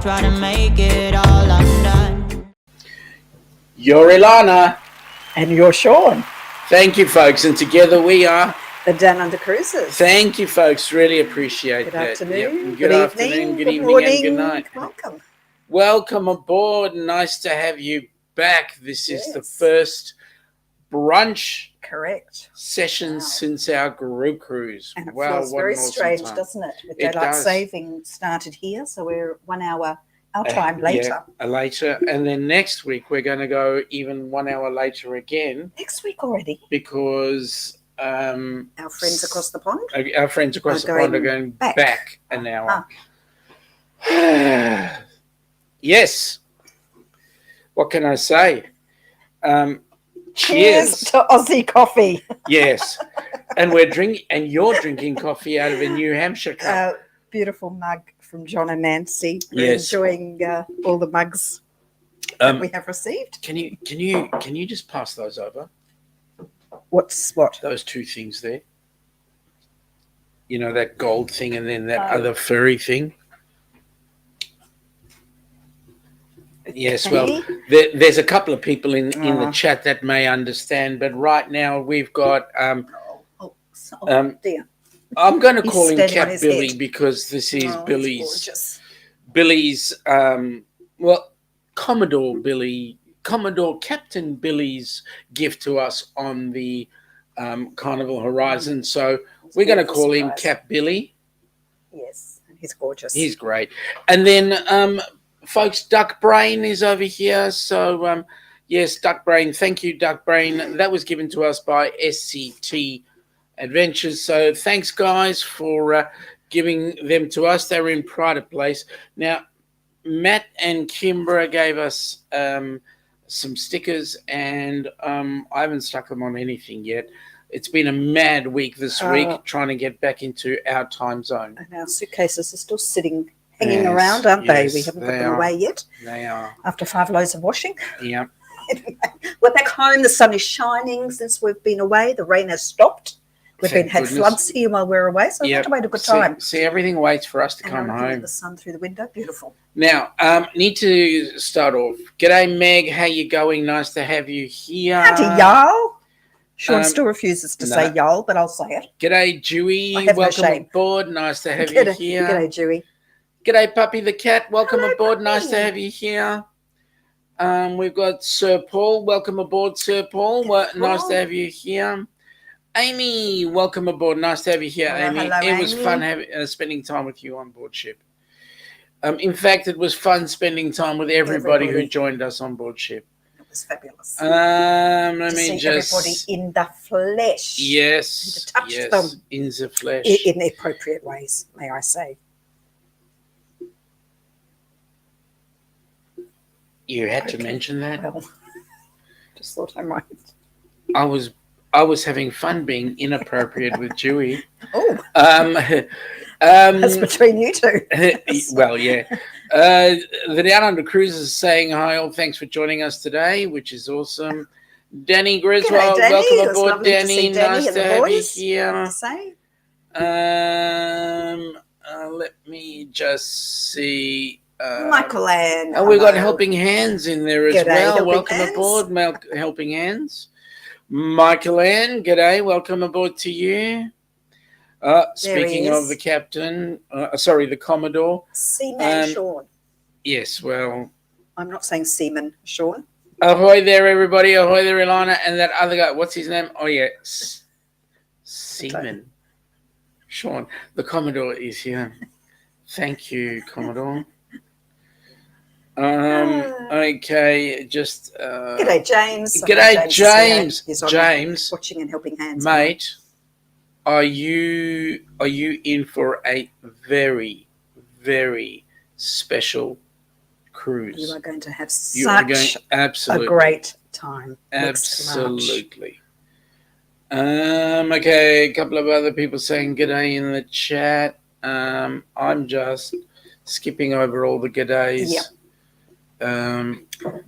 try to make it all undone. You're Ilana. And you're Sean. Thank you, folks. And together we are the Down Under Cruisers. Thank you, folks. Really appreciate Good that. afternoon. Yep. Good afternoon. evening. Good evening morning. And good night. Welcome. Welcome aboard. Nice to have you back. This is the first brunch session since our group cruise. And it feels very strange, doesn't it? With daylight saving started here, so we're 1 hour our time later. Yeah, later. And then next week we're going to go even 1 hour later again. Next week already? Because our friends across the pond? Our friends across the pond are going back an hour. Yes. What can I say? Cheers to Aussie coffee. Yes. And you're drinking coffee out of a New Hampshire cup. Beautiful mug from John and Nancy. Yes. Enjoying all the mugs that we have received. Can you just pass those over? What's what? Those two things there. You know, that gold thing and then that other furry thing. Yes, well, there's a couple of people in the chat that may understand, but right now we've got dear. I'm going to call him Cap Billy because this is Billy's Commodore Captain Billy's gift to us on the Carnival Horizon. So we're going to call him Cap Billy. Yes, he's gorgeous. He's great. And then folks, Duck Brain is over here. So yes, Duck Brain, thank you, Duck Brain. That was given to us by SCT Adventures. So thanks, guys, for giving them to us. They were in Pride of Place. Now, Matt and Kimbra gave us some stickers, and I haven't stuck them on anything yet. It's been a mad week this week trying to get back into our time zone. And our suitcases are still hanging around, aren't they? We haven't put them away yet. They are. After 5 loads of washing. Yeah. We're back home. The sun is shining since we've been away. The rain has stopped. We've had floods here while we're away, so we've had a good time. See, everything waits for us to come home. The sun through the window, beautiful. Now, need to start off. G'day, Meg. How you going? Nice to have you here. Howdy, y'all. Sean still refuses to say y'all, but I'll say it. G'day, Dewey. Welcome aboard. Nice to have you here. G'day, Dewey. G'day, Puppy the Cat. Welcome aboard. Puppy. Nice to have you here. We've got Sir Paul. Welcome aboard, Sir Paul. Nice to have you here. Amy, welcome aboard. Nice to have you here, Amy. Hello, it was fun spending time with you on board ship. In fact, it was fun spending time with everybody who joined us on board ship. It was fabulous. Let me just everybody in the flesh. Yes, and to touch them in the flesh in the appropriate ways, may I say. You had to mention that. Well, just thought I might. I was having fun being inappropriate with Dewey. Oh, that's between you two. Well, yeah. The Down Under Cruisers is saying hi, all. Thanks for joining us today, which is awesome. Danny Griswold, welcome aboard, Danny. Nice to have you here. Let me just see. Michael Ann. Oh, we've got Helping Hands in there as well. Welcome aboard, Helping Hands. Michael Ann, g'day. Welcome aboard to you. Speaking of the captain, the Commodore. Seaman Sean. Yes, well. I'm not saying Seaman Sean. Ahoy there, everybody. Ahoy there, Ilana. And that other guy, what's his name? Oh, yeah. Seaman Sean. The Commodore is here. Thank you, Commodore. Okay, just g'day, James. G'day, James. James, watching and helping hands, mate. Are you in for a very, very special cruise? You are going to have such a great time. Absolutely. Okay, a couple of other people saying g'day in the chat. I'm just skipping over all the g'days. Yep.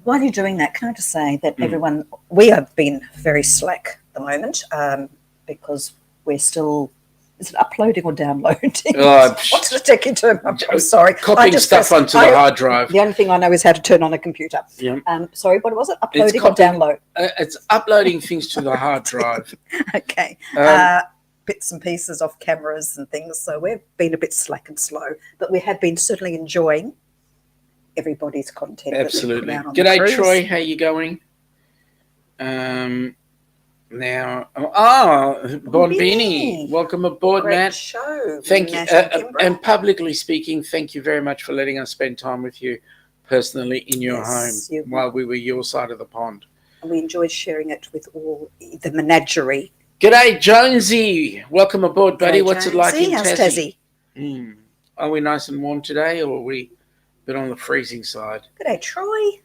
While you're doing that, can I just say that we have been very slack at the moment because we're still Is it uploading or downloading? Oh, What's the techie term? I'm sorry. Copying stuff onto the hard drive. The only thing I know is how to turn on a computer. Yeah. Sorry, what was it? Uploading or download? It's uploading things to the hard drive. Okay. Bits and pieces off cameras and things. So we've been a bit slack and slow, but we have been certainly enjoying everybody's content. Absolutely. G'day, Troy. How you going? Now, Bonbini, welcome aboard, Great Matt. Show. Thank you. And publicly speaking, thank you very much for letting us spend time with you personally in your home while we were your side of the pond. And we enjoyed sharing it with all the menagerie. G'day, Jonesy. Welcome aboard, buddy. What's it like in Tassie? Are we nice and warm today, or are we a bit on the freezing side? G'day, Troy.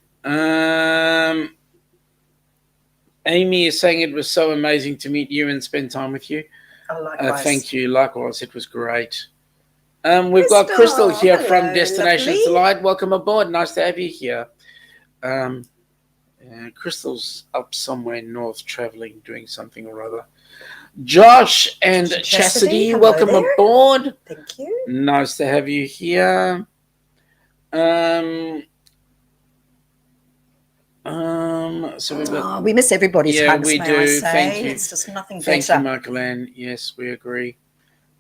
Amy is saying it was so amazing to meet you and spend time with you. Oh, likewise. Thank you. Likewise, it was great. We've got Crystal here from Destinations Delight. Welcome aboard. Nice to have you here. Crystal's up somewhere north traveling, doing something or other. Josh and Chastity, welcome aboard. Thank you. Nice to have you here. So we've got, we miss everybody's hugs, we may do. I say. Thank you. It's just nothing Thank better. you, Michael Ann. Yes, we agree.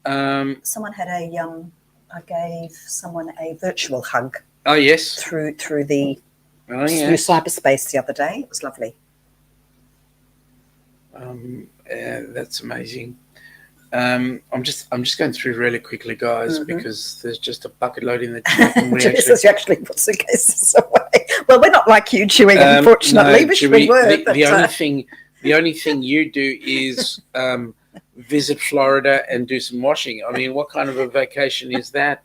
Someone had I gave someone a virtual hug. Oh yes. Through through cyberspace the other day. It was lovely. That's amazing. I'm just going through really quickly, guys, because there's just a bucket load in the chat. And we actually put suitcases away. Well, we're not like you, Chewy, unfortunately. No, Chewy, we were. The only thing you do is visit Florida and do some washing. I mean, what kind of a vacation is that?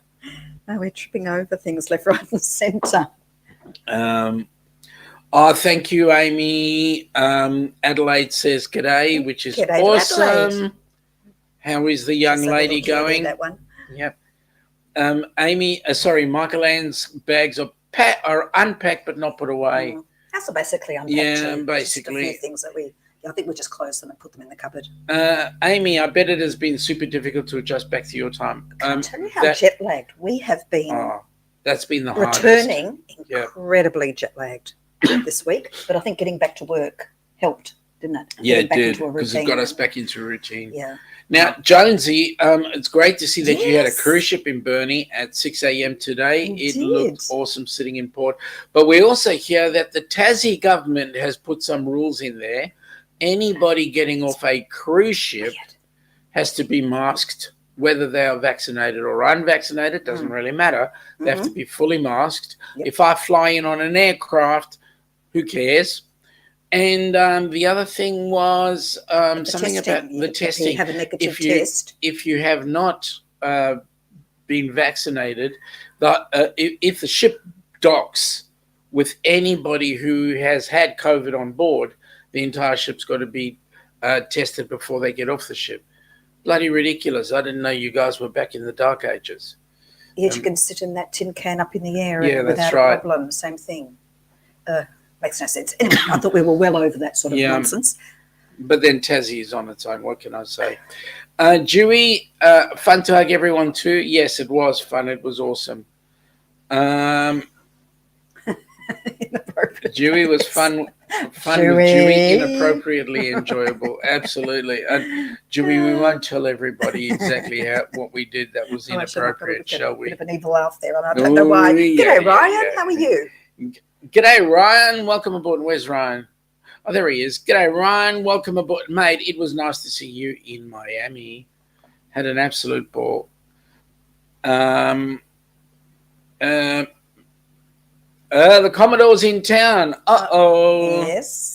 No, we're tripping over things left, right, and centre. Thank you, Amy. Adelaide says g'day, which is awesome. Adelaide. How is the young lady going? That one. Yep. Michael Ann's bags are unpacked but not put away. That's basically unpacked. Yeah, basically. Just a few things that I think we just closed them and put them in the cupboard. Amy, I bet it has been super difficult to adjust back to your time. I'll tell you how jet lagged we have been. That's been the returning incredibly jet lagged this week, but I think getting back to work helped, didn't it? Yeah, it did, because it got us back into a routine. Yeah. Now, Jonesy, it's great to see that you had a cruise ship in Bentleigh at 6 a.m. today. It looked awesome sitting in port. But we also hear that the Tassie government has put some rules in there. Anybody getting off a cruise ship has to be masked, whether they are vaccinated or unvaccinated, doesn't really matter. They have to be fully masked. If I fly in on an aircraft, who cares? And the other thing was something about the testing. You have a negative test. If you have not been vaccinated, if the ship docks with anybody who has had COVID on board, the entire ship's got to be tested before they get off the ship. Bloody ridiculous. I didn't know you guys were back in the dark ages. Yes, you can sit in that tin can up in the air without a problem. Same thing. Makes no sense. Anyway, I thought we were well over that sort of nonsense. But then Tassie is on its own. What can I say? Dewey, fun to hug everyone too. Yes, it was fun. It was awesome. Dewey was fun with Dewey, inappropriately enjoyable. Absolutely. And Dewey, we won't tell everybody exactly what we did that was inappropriate, shall we? A bit of an evil laugh there, and I don't know why. G'day, Ryan. How are you? G'day, Ryan. Welcome aboard. Where's Ryan? Oh, there he is. G'day, Ryan. Welcome aboard. Mate, it was nice to see you in Miami. Had an absolute ball. The Commodore's in town. Uh-oh. Yes.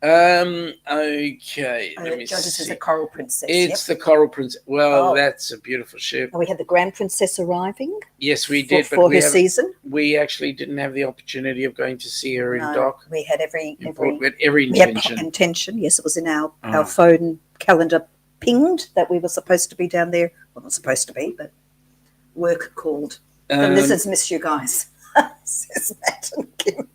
Okay. Let me Joe see. is the Coral Princess. It's the Coral Princess. Well, that's a beautiful ship. We had the Grand Princess arriving. Yes, we did. For her season. We actually didn't have the opportunity of going to see her in dock. We had every intention. Intention. Yes, it was in our phone calendar pinged that we were supposed to be down there. Well, not supposed to be, but work called. The lizards miss you guys. Says Matt and Kim.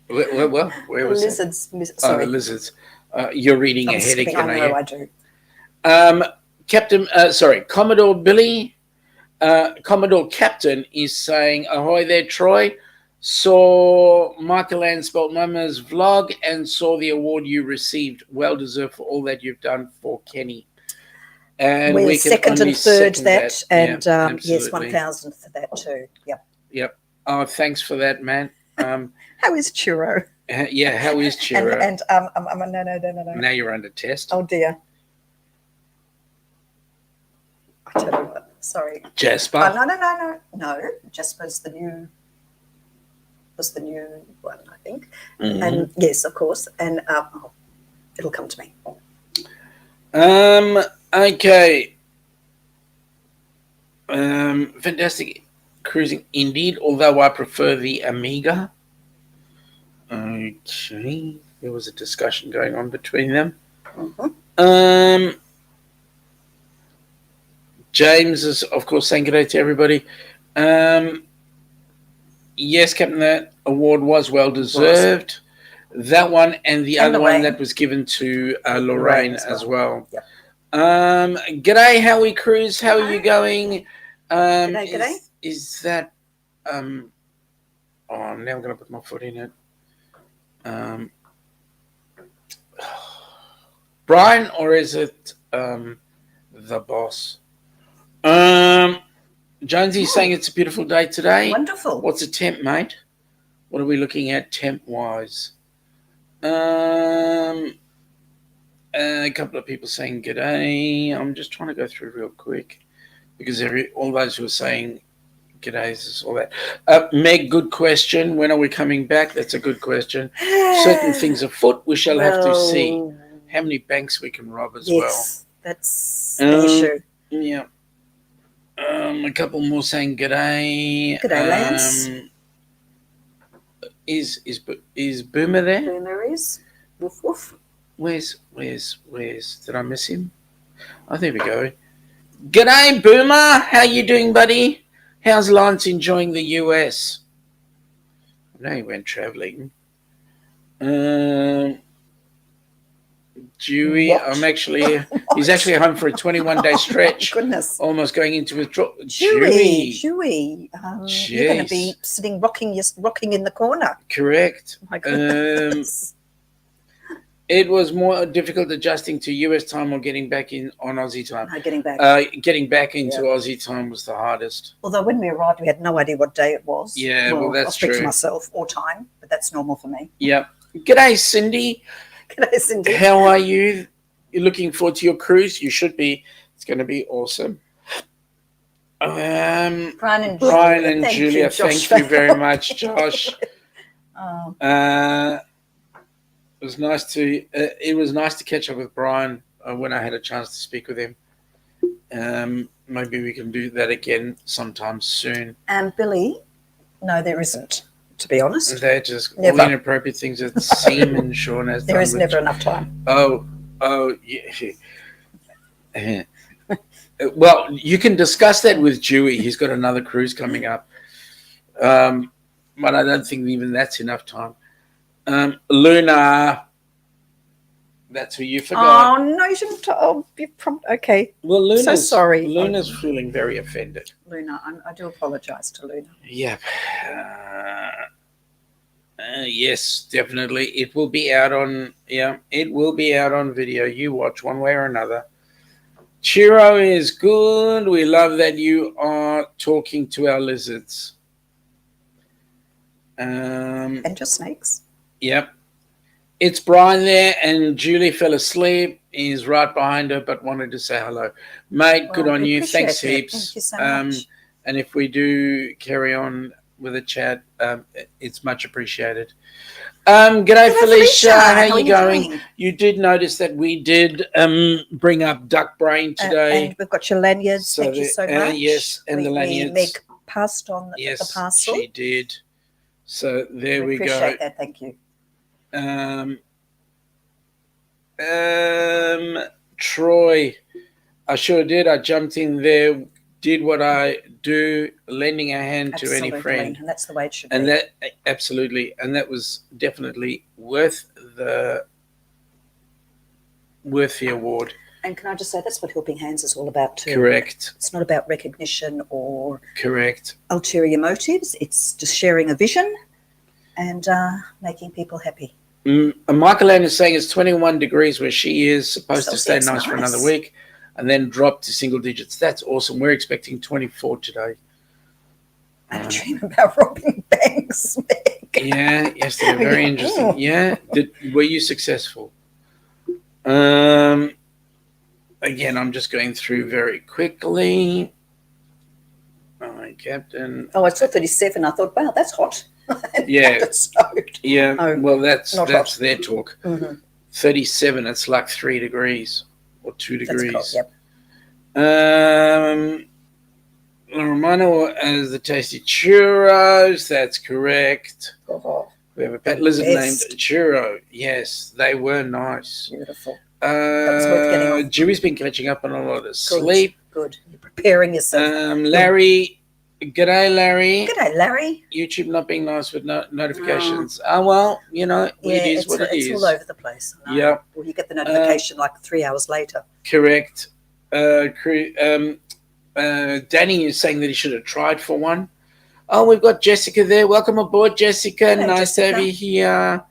Where was lizards? Sorry. Lizards. You're reading ahead again. I know, I do. Commodore Billy, Commodore Captain is saying, ahoy there, Troy. Saw Michael Anspelt Mama's vlog and saw the award you received. Well deserved for all that you've done for Kenny. And we're we can second only and third second that, and Yeah, yes, absolutely. 1,000 for that too. Yep. Yep. Oh, thanks for that, man. How is Churro? Yeah, how is Chiro? And no. Now you're under test. Oh dear. I tell you what. Sorry. Jasper. No. Jasper's the new. Was the new one, I think. Mhm. And yes, of course. And it'll come to me. Okay. Fantastic cruising indeed, although I prefer the Amiga. Okay. There was a discussion going on between them. Mm-hmm. James is, of course, saying good day to everybody. Yes, Captain, that award was well deserved. That one and the other one that was given to Lorraine as well. Yep. G'day, Howie Cruz. How are you going? G'day. Is that oh, now I'm going to put my foot in it. Brian, or is it the boss? Jonesy's saying it's a beautiful day today. Wonderful. What's the temp, mate? What are we looking at temp-wise? A couple of people saying g'day. I'm just trying to go through real quick because all those who are saying g'days is all that. Meg, good question. When are we coming back? That's a good question. Certain things afoot. We shall have to see how many banks we can rob as well. Yes, that's the issue. Yeah. A couple more saying g'day. G'day, Lance. Is Boomer there? Boomer is. Woof woof. Where's? Did I miss him? Oh, there we go. G'day, Boomer. How you doing, buddy? How's Lance enjoying the US? I know he went traveling. Dewey, he's actually home for a 21-day stretch. Oh, goodness. Almost going into withdrawal. Dewey. You're going to be sitting rocking in the corner. Correct. My goodness. It was more difficult adjusting to US time or getting back in on Aussie time. No, getting back into Aussie time was the hardest. Although when we arrived, we had no idea what day it was. Yeah, well that's I'll speak true. for myself, or time, but that's normal for me. Yep. G'day, Cindy. G'day, Cindy. How are you? You're looking forward to your cruise? You should be. It's going to be awesome. Brian and Julia, thank you very much, Josh. It was nice to catch up with Brian when I had a chance to speak with him. Maybe we can do that again sometime soon. Billy, no, there isn't. To be honest, they're just all the inappropriate things that Seaman Sean has done. There is never enough time. Oh, yeah. Well, you can discuss that with Dewey. He's got another cruise coming up, but I don't think even that's enough time. Luna, that's who you forgot. Oh no, you shouldn't. Okay. Well, Luna's so sorry. Luna's feeling very offended. Luna, I do apologise to Luna. Yep. Yes, definitely. It will be out on. Yeah, it will be out on video. You watch one way or another. Chiro is good. We love that you are talking to our lizards. And just snakes. Yep. It's Brian there, and Julie fell asleep. He's right behind her, but wanted to say hello. Mate, good on you. Thanks heaps. Thank you so much. And if we do carry on with a chat, it's much appreciated. G'day, Felicia. How you going? You did notice that we did bring up duck brain today. And we've got your lanyards. So Thank you so much. Yes, and the lanyards. Meg passed on the parcel. She did. So there we go. Appreciate that. Thank you. Troy, I sure did. I jumped in there, did what I do, lending a hand to any friend, and that's the way it should be. And that absolutely, and that was definitely worth the award. And can I just say that's what Helping Hands is all about too. Correct. It's not about recognition or Correct. ulterior motives. It's just sharing a vision and making people happy. Michael Ann is saying it's 21 degrees where she is, supposed to stay Celsius, nice for another week and then drop to single digits. That's awesome. We're expecting 24 today. I had a dream about robbing banks. Yeah, yesterday. Very interesting. Yeah. Were you successful? Again, I'm just going through very quickly. All right, Captain. Oh, I saw 37. I thought, wow, that's hot. Yeah. It snowed. Yeah. Oh, well, that's hot. their talk. Mm-hmm. 37. It's like 3 degrees or 2 degrees. That's cold, yep. Romano as the tasty churros. That's correct. Oh, We have a pet lizard best. named Churro. Yes, they were nice. beautiful. was worth getting off. Dewey's been catching up on a lot of sleep. Good. You're preparing yourself. Larry, g'day, Larry. G'day, Larry. YouTube not being nice with notifications. Oh, well, you know, it is what it is. It's all over the place. Yeah. Well, you get the notification like 3 hours later. Correct. Danny is saying that he should have tried for one. Oh, we've got Jessica there. Welcome aboard, Jessica. Hello, nice Jessica. to have you here.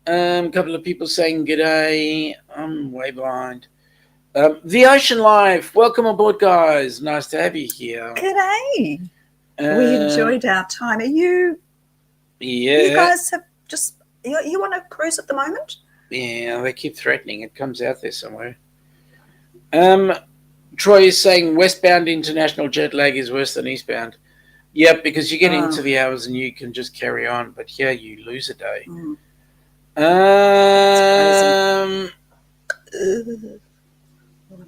A couple of people saying g'day. I'm way behind. The Ocean Life. Welcome aboard, guys. Nice to have you here. G'day. We enjoyed our time. Are you? Yeah. You guys have just. You on a cruise at the moment? Yeah, they keep threatening. It comes out there somewhere. Troy is saying westbound international jet lag is worse than eastbound. Yep, because you get into the hours and you can just carry on, but here you lose a day. I'm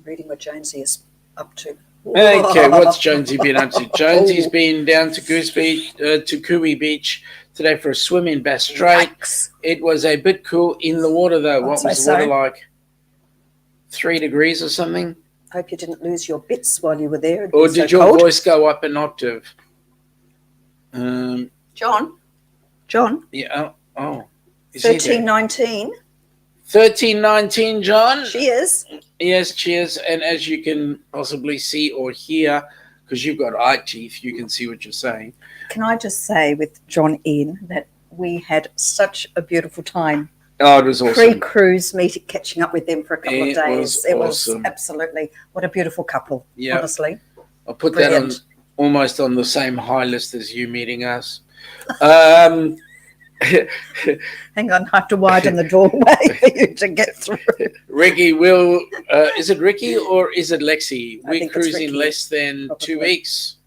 reading what Jonesy is up to. Okay, what's Jonesy been up to? Jonesy's been down to Goose Beach, to Kui Beach today for a swim in Bass Strait. Yikes. It was a bit cool in the water, though. What was the water like? 3 degrees or something? Hope you didn't lose your bits while you were there. Or did your voice go up an octave? John? Yeah. Oh. Is he there? 1319. 1319, John. Cheers. Yes, cheers. And as you can possibly see or hear, because you've got eye teeth, you can see what you're saying. Can I just say with John in that we had such a beautiful time. Oh, it was awesome. Pre-cruise meeting, catching up with them for a couple of days. It was awesome. Absolutely. What a beautiful couple, Yeah. honestly. I'll put Brilliant. that on almost on the same high list as you meeting us. Hang on, I have to widen the doorway for you to get through. Ricky is it Ricky or is it Lexi? We're cruising Ricky. less than Probably. 2 weeks.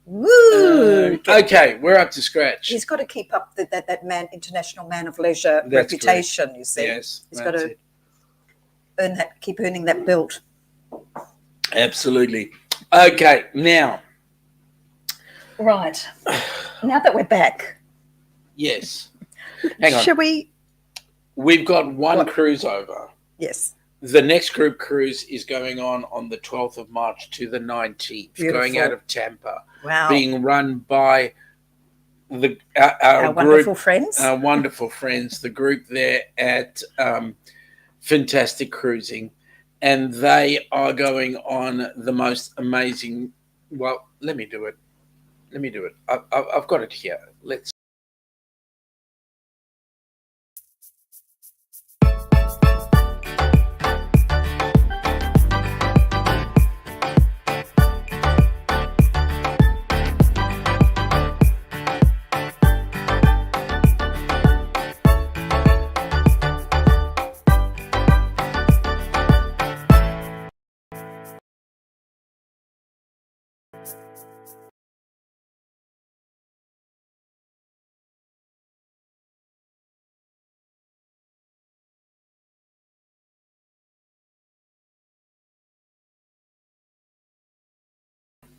Woo! Okay, we're up to scratch. He's got to keep up that man, international man of leisure That's reputation, you see. Yes. He's got to keep earning that belt. Absolutely. Okay, now. Right. Now that we're back. Yes. Hang on. Shall we? We've got one cruise over. Yes. The next group cruise is going on the 12th of March to the 19th, going out of Tampa. Wow. Being run by our group, wonderful friends. Our wonderful friends, the group there at Fantastic Cruising. And they are going on the most amazing. Well, let me do it. I've got it here. Let's.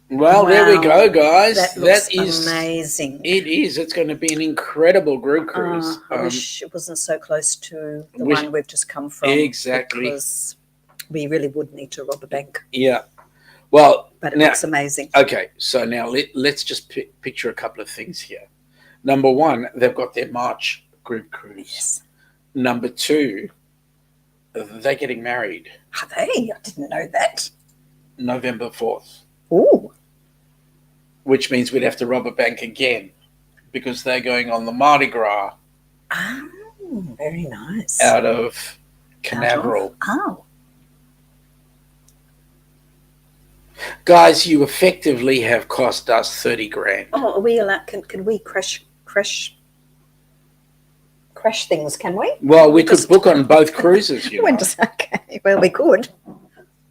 Well, Wow. there we go, guys. That is amazing. It is. It's going to be an incredible group cruise. I wish it wasn't so close to the wish- one we've just come from. Exactly. Because we really would need to rob a bank. Yeah. Well, But it now, looks amazing. okay. So now let's just picture a couple of things here. Number one, they've got their March group cruise. Yes. Number two, they're getting married. Are they? I didn't know that. November 4th, Oh, which means we'd have to rob a bank again because they're going on the Mardi Gras very nice. out of Canaveral. Oh, Guys, you effectively have cost us 30 grand. oh, are we allowed? Can we crash things? Can we? Well, we could book on both cruises, you know. Okay. Well, we could.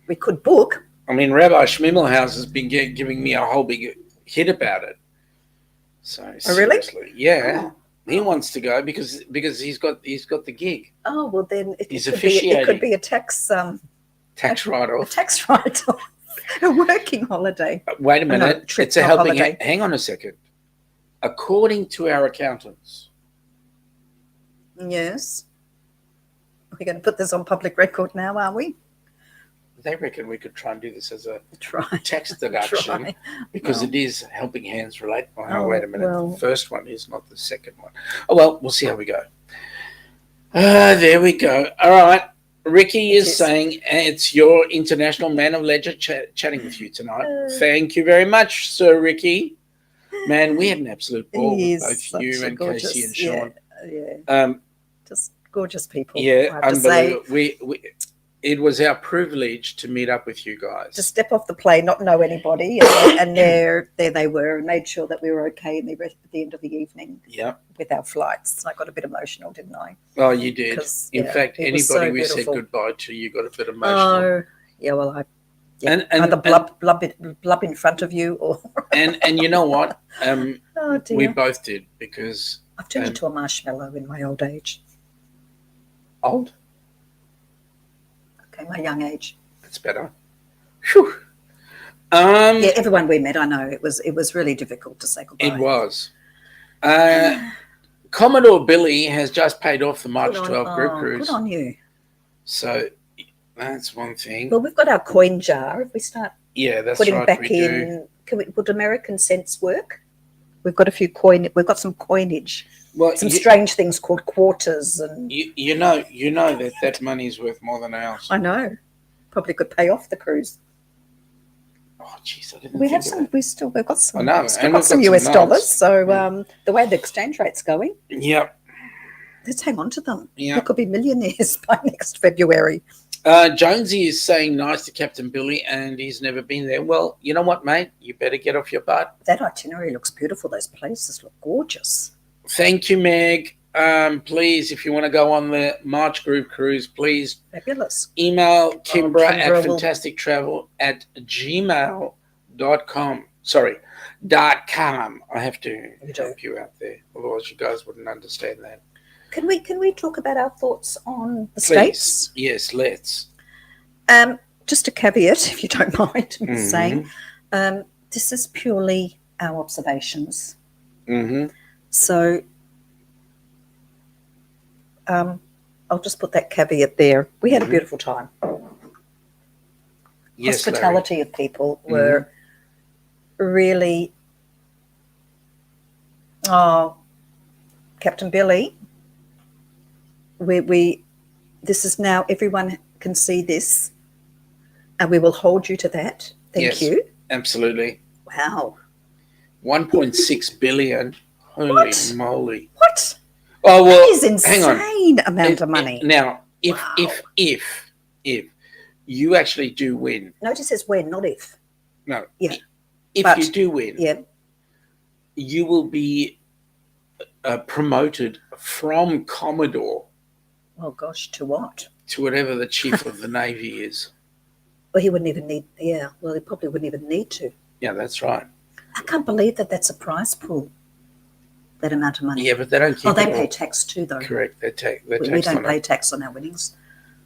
We could book. I mean, Rabbi Schmimmelhaus has been giving me a whole big hit about it. So Oh, really? seriously, yeah, Oh. he wants to go because he's got the gig. Oh well, then He's it could officiating. be a tax Tax a write-off. tax write-off, a working holiday. Wait a no, minute, trip, it's a not helping. holiday. Hang on a second. According to our accountants, Yes. We're going to put this on public record now, are we? they reckon we could try and do this as a Try. tax deduction Try. because Well. it is helping hands related. Oh, Oh, wait a minute. well. The first one is not the second one. Oh, well, we'll see how we go. There we go. All right. Ricky is Yes. saying it's your international man of leisure chatting with you tonight. Thank you very much, Sir Ricky. Man, we had an absolute ball He with is both such you a and Casey and Sean. Yeah, just gorgeous people. Yeah, I have to say, unbelievable. It was our privilege to meet up with you guys. to step off the plane, not know anybody, and there they were, and made sure that we were okay at the end of the evening Yeah. with our flights. I got a bit emotional, didn't I? Oh, you did. 'Cause, In yeah, fact, it was anybody so we said beautiful. goodbye to, you got a bit emotional. Oh, yeah. Well, And either blub in front of you, or and you know what? oh dear, We both did because I've turned into a marshmallow in my old age. old. Okay, my young age. That's better. Whew. Yeah, everyone we met, I know it was really difficult to say goodbye. It was. Commodore Billy has just paid off the March 12 group cruise. Good on you. So that's one thing. Well, we've got our coin jar. If we start Yeah, that's putting right. back we do. in, would American cents work? We've got we've got some coinage, Well, some strange things called quarters, and you know that money's worth more than ours. I know, probably could pay off the cruise. Oh, jeez, I didn't. We think have of some. that. We've got some. I know, Still and got we've some got some US dollars. notes. So the way the exchange rate's going, Yep. let's hang on to them. Yeah. We could be millionaires by next February. Jonesy is saying nice to Captain Billy, and he's never been there. Well, you know what, mate? You better get off your butt. That itinerary looks beautiful. Those places look gorgeous. Thank you, Meg. Please, if you want to go on the March group cruise, please Fabulous. email Kimbra at Kimbra will- fantastictravel@gmail.com. Sorry, .com. I have to help you out there. Otherwise, you guys wouldn't understand that. Can we talk about our thoughts on the Please. states? Yes, let's. Just a caveat, if you don't mind me Mhm. saying, this is purely our observations. Mm-hmm. So I'll just put that caveat there. We had a beautiful time. Yes, Hospitality of people were really. Oh, Captain Billy. We this is now, everyone can see this, and we will hold you to that. Thank Yes. you. absolutely. Wow. 1.6 billion. Holy What? moly! What? Oh well, That is hang on. insane amount of money. Now, if Wow. if you actually do win, Notice it says when, not if. no, Yeah. if But- you do win, Yeah. you will be promoted from Commodore Oh gosh, to what? to whatever the chief of the Navy is. Well, he wouldn't even need. Yeah. Well, he probably wouldn't even need to. Yeah, that's right. I can't believe that that's a prize pool. That amount of money. Yeah, but they don't keep Oh, they it all. pay tax too, though. Correct. They We tax don't on pay it. tax on our winnings.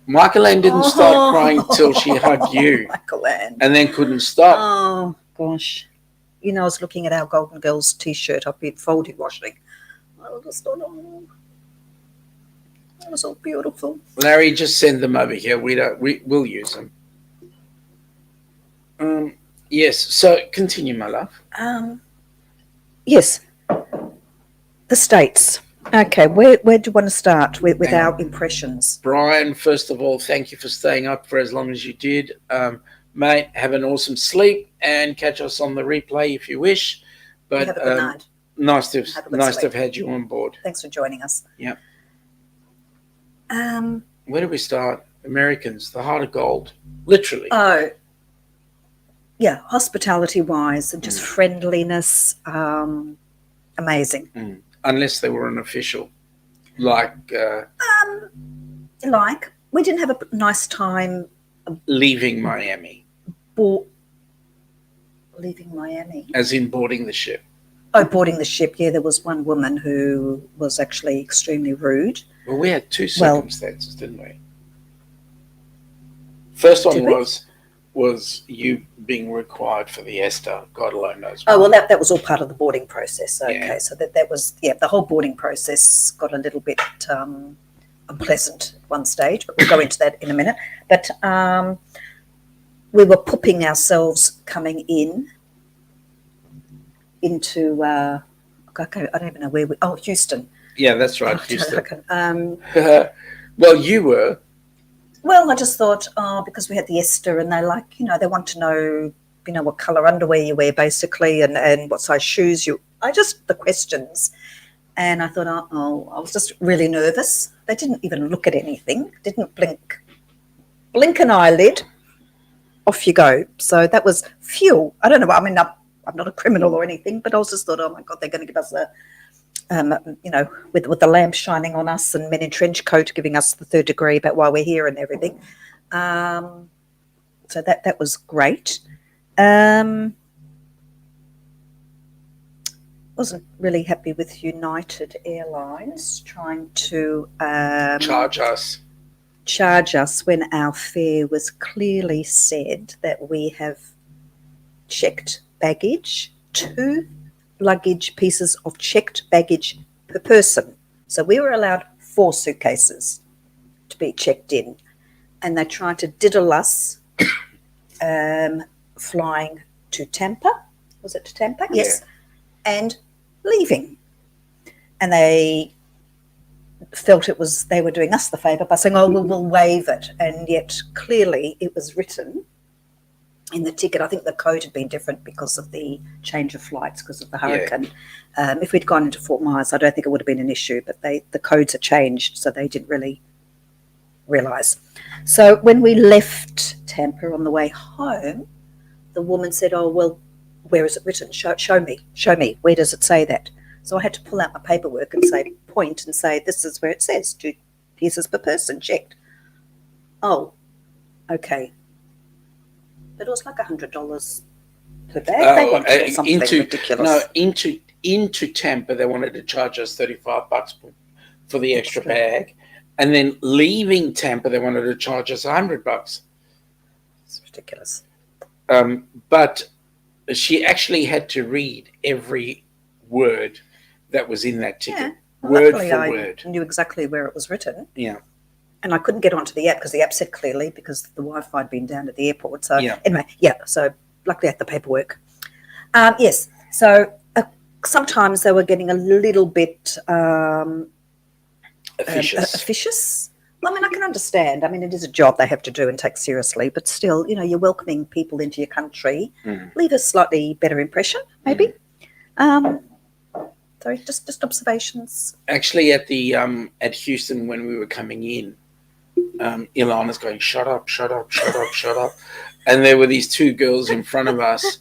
Michael Ann didn't start crying till she hugged you, Michael Ann. and then couldn't stop. Oh gosh. You know, I was looking at our Golden Girls T-shirt. I've been folded washing. I just thought, oh, that was all beautiful. Larry, just send them over here. We'll use them. Yes. So continue, my love. Yes, the States. Okay, where do you want to start with our impressions? Brian, first of all, thank you for staying up for as long as you did. Mate, have an awesome sleep and catch us on the replay if you wish. But have a good night. Nice to Have a good nice to sleep. have had you on board. Thanks for joining us. Yeah. Where do we start? Americans, the heart of gold, literally. Oh, yeah, hospitality-wise and just friendliness, amazing. Unless they were an official, like we didn't have a nice time leaving Miami, leaving Miami, as in boarding the ship. Oh, boarding the ship. Yeah, there was one woman who was actually extremely rude. Well, we had two circumstances, didn't we? First one was you being required for the ESTA. God alone knows. Oh, well, that was all part of the boarding process. Okay, Yeah. so that was, the whole boarding process got a little bit unpleasant at one stage, but we'll go into that in a minute. But we were pooping ourselves coming into, I don't even know where Houston. Yeah, that's right, Houston. Okay. Well, you were. Well, I just thought, because we had the ESTA and they they want to know, what colour underwear you wear basically and what size shoes the questions. And I thought, I was just really nervous. They didn't even look at anything, didn't blink an eyelid, off you go. So that was phew. I don't know. I mean, I'm not a criminal or anything, but I was just thought, oh my God, they're going to give us with the lamp shining on us and men in trench coat giving us the third degree about why we're here and everything. So that was great. Wasn't really happy with United Airlines trying to charge us when our fare was clearly said that we have checked baggage, 2 luggage pieces of checked baggage per person. So we were allowed 4 suitcases to be checked in, and they tried to diddle us flying to Tampa. Was it to Tampa? Yeah. Yes. And leaving. And they felt they were doing us the favour by saying, we'll waive it. And yet clearly it was written in the ticket. I think the code had been different because of the change of flights because of the hurricane. Yeah. If we'd gone into Fort Myers, I don't think it would have been an issue, but the codes are changed, so they didn't really realise. So when we left Tampa on the way home, the woman said, where is it written? Show me. Where does it say that? So I had to pull out my paperwork and point and say, this is where it says 2 pieces per person checked. Oh, okay. But it was like $100 per bag. They wanted something ridiculous. No, into Tampa, they wanted to charge us $35 for the extra bag, and then leaving Tampa, they wanted to charge us $100. It's ridiculous. But she actually had to read every word that was in that ticket, Yeah. Well, word luckily for I word. knew exactly where it was written. Yeah. And I couldn't get onto the app because the app said clearly because the Wi-Fi had been down at the airport. So anyway, so luckily I had the paperwork. Yes. So sometimes they were getting a little bit officious. I mean, I can understand. I mean, it is a job they have to do and take seriously, but still, you're welcoming people into your country. Leave a slightly better impression, maybe. Sorry, just observations. Actually, at the at Houston when we were coming in, Ilana's going, shut up, and there were these 2 girls in front of us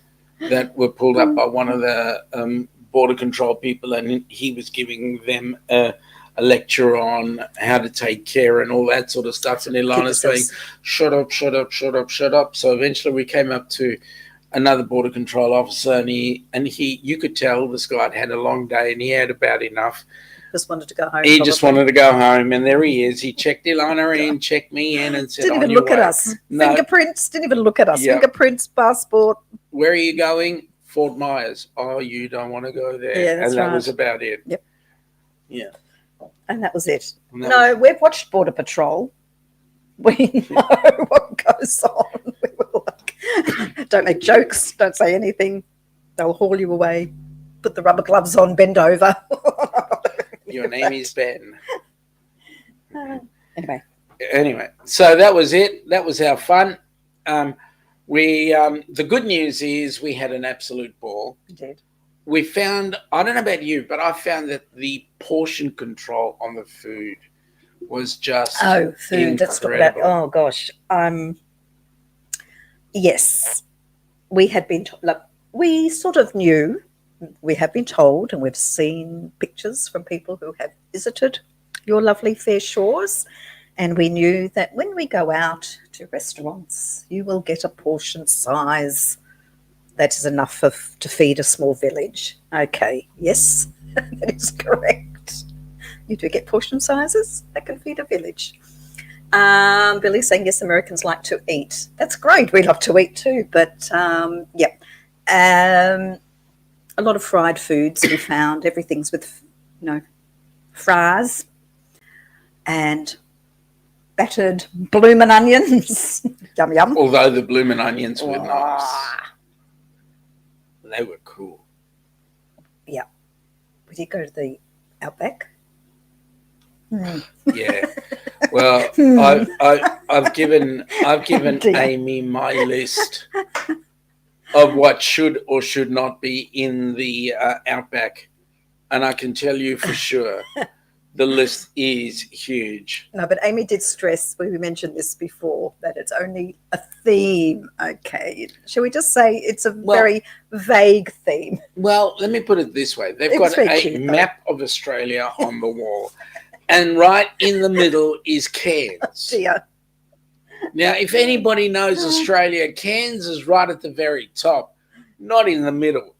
that were pulled up by one of the border control people, and he was giving them a lecture on how to take care and all that sort of stuff, and Ilana's going, shut up. So eventually we came up to another border control officer, and he you could tell this guy had had a long day and he had about enough. Just wanted to go home. He just wanted to go home, and there he is. He checked Ilana in, checked me in, and said, didn't even look at us. No. Fingerprints, didn't even look at us. Yep. Fingerprints, passport. Where are you going? Fort Myers. Oh, you don't want to go there. Yeah, that's and that right. was about it. Yep. Yeah. And that was it. We've watched Border Patrol. We know what goes on. We were like, don't make jokes, don't say anything. They'll haul you away. Put the rubber gloves on, bend over. You and Amy's Ben. Anyway, so that was it. That was our fun. The good news is we had an absolute ball. we did. We found, I don't know about you, but I found that the portion control on the food was just food. Let's talk about. Oh gosh. Yes, we had been. We sort of knew. We have been told, and we've seen pictures from people who have visited your lovely fair shores, and we knew that when we go out to restaurants, you will get a portion size that is enough to feed a small village. Okay, yes, that is correct. You do get portion sizes that can feed a village. Billy's saying, yes, Americans like to eat. That's great. We love to eat too. But, yeah. A lot of fried foods we found. Everything's with, fries and battered bloomin' onions. Yum, yum. Although the bloomin' onions were nice. They were cool. Yeah. We did go to the Outback. Yeah. Well, I've given Amy my list of what should or should not be in the Outback, and I can tell you for sure the list is huge. No, but Amy did stress, we mentioned this before, that it's only a theme. Okay. Shall we just say it's a very vague theme? Well, let me put it this way. They've got a map of Australia on the wall, and right in the middle is Cairns. Oh, dear. Now, if anybody knows Australia, Cairns is right at the very top, not in the middle.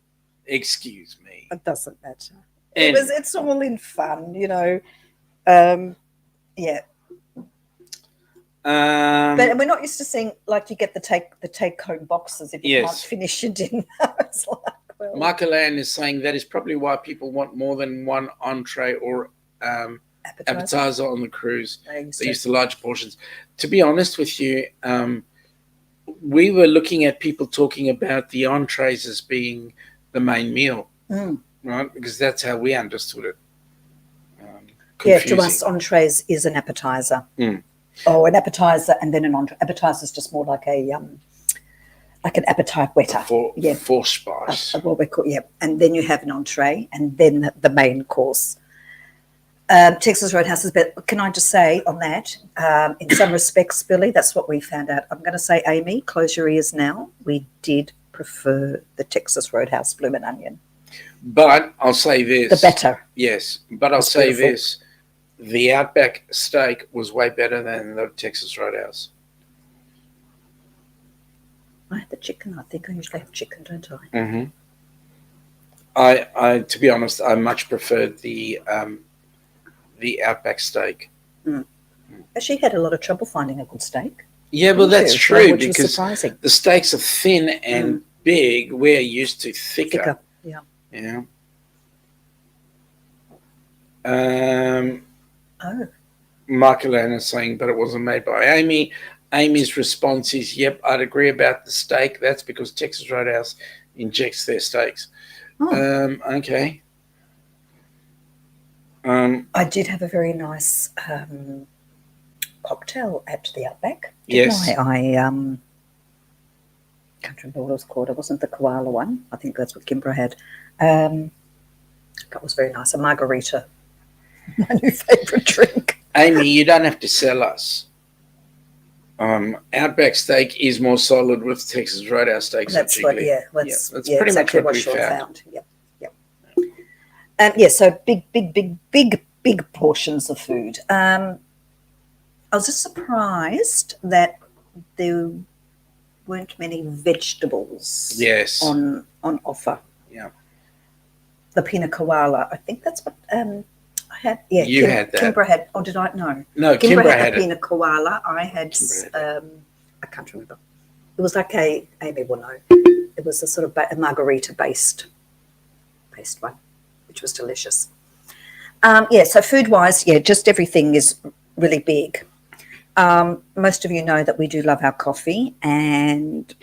Excuse me. It doesn't matter. Anyway. It's all in fun, Yeah. But we're not used to seeing, like, you get the take home boxes if you can't finish your dinner. It's like, well. Michael Ann is saying that is probably why people want more than one entree or appetizer on the cruise. They used to large portions. To be honest with you, we were looking at people talking about the entrees as being the main meal, right? Because that's how we understood it. To us, entrees is an appetizer. Oh, an appetizer and then an entree. Appetizer is just more like an appetite wetter. For spice. What we call, and then you have an entree and then the main course. Texas Roadhouse is better. Can I just say on that, in some respects, Billy, that's what we found out. I'm going to say, Amy, close your ears now. We did prefer the Texas Roadhouse bloomin' onion. But I'll say this. The better. Yes, but I'll say this. The Outback steak was way better than the Texas Roadhouse. I had the chicken. I think I usually have chicken, don't I? Mm-hmm. I to be honest, I much preferred the Outback steak. She had a lot of trouble finding a good steak. Yeah, well, that's true which because the steaks are thin and big. We're used to thicker. Yeah. Michael Ann is saying, but it wasn't made by Amy. Amy's response is, yep, I'd agree about the steak. That's because Texas Roadhouse injects their steaks. Okay. I did have a very nice cocktail at the Outback. Yes. I can't remember what it was called. It wasn't the koala one. I think that's what Kimbra had. That was very nice. A margarita. My new favourite drink. Amy, you don't have to sell us. Outback steak is more solid with Texas Roadhouse steaks. That's pretty much what we found. Yep. So big portions of food. I was just surprised that there weren't many vegetables. Yes. On offer. Yeah. The pina koala. I think that's what I had. Yeah. You had that. Kimbra had. Oh, did I? No. No, Kimbra had the pina koala. I had. I can't remember. It was like Amy will know. It was a sort of a margarita based one, which was delicious. So food-wise, just everything is really big. Most of you know that we do love our coffee, and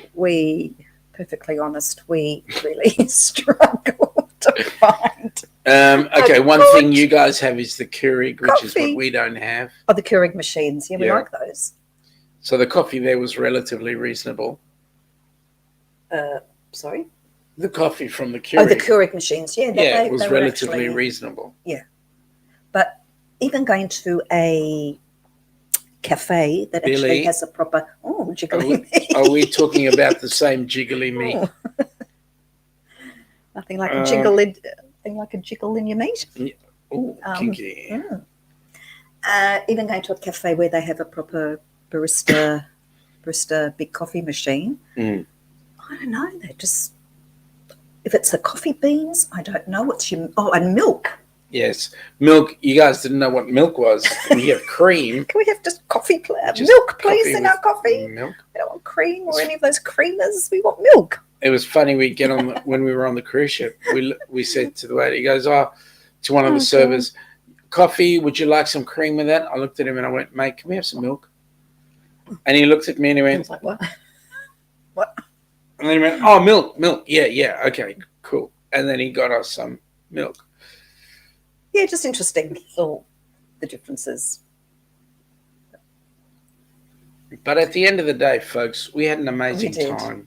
perfectly honest, we really struggle to find Okay, one Good. thing you guys have is the Keurig, which is Coffee. what we don't have. Oh, the Keurig machines. Yeah, we Yeah. like those. So the coffee there was relatively reasonable. Sorry? The coffee from the Keurig. Oh, the Keurig machines. Yeah, it was they were relatively actually, reasonable. But even going to a cafe that Billy, actually has a proper jiggly me. Are we talking about the same jiggly meat? Oh. Nothing like a jiggle in your meat. Oh, kinky. Even going to a cafe where they have a proper barista big coffee machine. I don't know. They just, if it's the coffee beans, I don't know. And milk. Yes, milk. You guys didn't know what milk was. We have cream. Can we have just Just milk, please, in with our coffee? Milk. We don't want cream or any of those creamers. We want milk. It was funny. We get on when we were on the cruise ship. We said to the waiter, he goes, to one of the servers, coffee. Would you like some cream with that? I looked at him and I went, mate, can we have some milk? And he looked at me and he I went, was like, what? What? And then he went, oh, milk. Yeah, okay, cool. And then he got us some milk. Yeah, just interesting. All the differences. But at the end of the day, folks, we had an amazing did. time.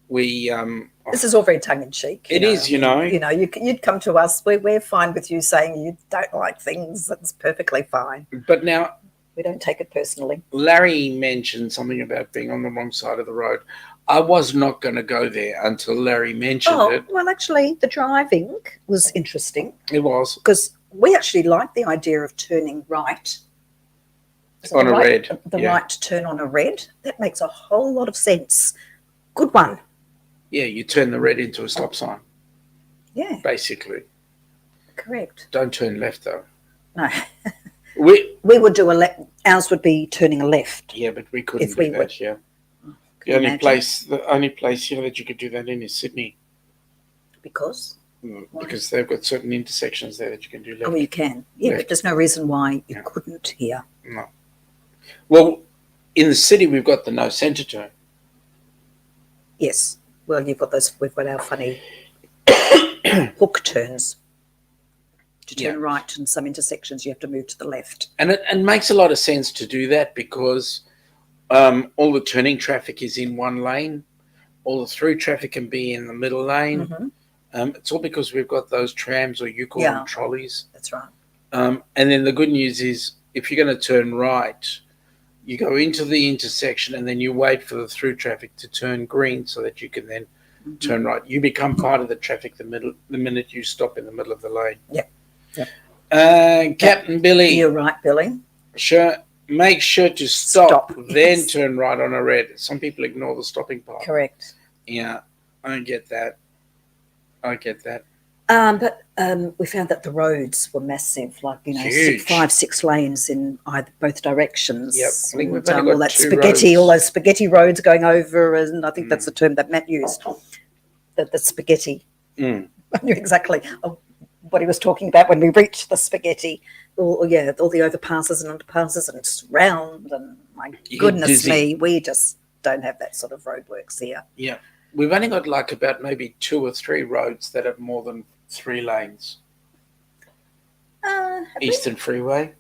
This is all very tongue in cheek. It is, you know. You know, you'd come to us. We're fine with you saying you don't like things. That's perfectly fine. But now, We don't take it personally. Larry mentioned something about being on the wrong side of the road. I was not going to go there until Larry mentioned it. Well, actually, the driving was interesting It was because we actually liked the idea of turning right. So on a red. The right to turn on a red. That makes a whole lot of sense. Good one. Yeah, you turn the red into a stop sign, Yeah, basically. correct. Don't turn left, though. No. We We would do ours would be turning a left. Yeah, but we couldn't If do we that, would. yeah. Can you imagine? The only place here that you could do that in is Sydney. Because? Because they've got certain intersections there that you can do left. Oh, you can. Yeah, Left. but there's no reason why you Yeah. couldn't here. No. Well, in the city, we've got the no centre turn. Yes. Well, we've got our funny hook turns. To turn right in some intersections, you have to move to the left. And it makes a lot of sense to do that because all the turning traffic is in one lane. All the through traffic can be in the middle lane. Mm-hmm. It's all because we've got those trams, or you call them trolleys. That's right. And then the good news is if you're going to turn right, you go into the intersection and then you wait for the through traffic to turn green so that you can then turn right. You become part of the traffic the minute you stop in the middle of the lane. Yep. Captain Billy. You're right, Billy. Make sure to stop, then yes. turn right on a red. Some people ignore the stopping part. Correct. Yeah, I get that. But we found that the roads were massive, like, Huge. 5-6 lanes in both directions. Yep. I think we've And, only all got that 2 spaghetti, roads. all those spaghetti roads going over, and I think that's the term that Matt used. The spaghetti. I knew exactly what he was talking about when we reached the spaghetti. All the overpasses and underpasses, and it's round, and my goodness me, we just don't have that sort of roadworks here. Yeah. We've only got like about maybe 2 or 3 roads that have more than 3 lanes. Eastern Freeway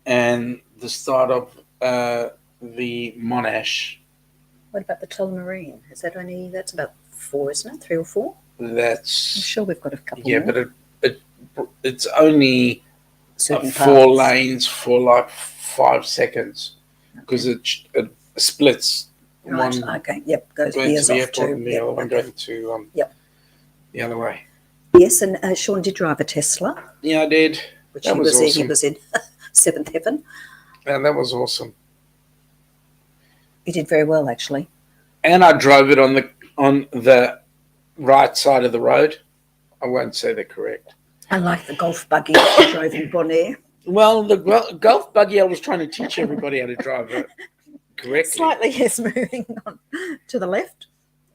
and the start of the Monash. What about the Tullamarine? That's about 4, isn't it? 3 or 4? I'm That's sure we've got a couple yeah, more. but it's only Certain 4 parts. lanes for like 5 seconds because it splits. Right, One okay, yep, goes going to veers the off airport too. and the Yep, other one okay. going to Yep. the other way. Yes, and Sean did drive a Tesla, Yeah, I did. which That he was was awesome. he was in seventh heaven. And that was awesome. He did very well, actually. And I drove it on the right side of the road. I won't say the correct. Unlike the golf buggy that he drove in Bonaire. Well, the golf buggy, I was trying to teach everybody how to drive it correctly. Slightly, yes, moving on to the left.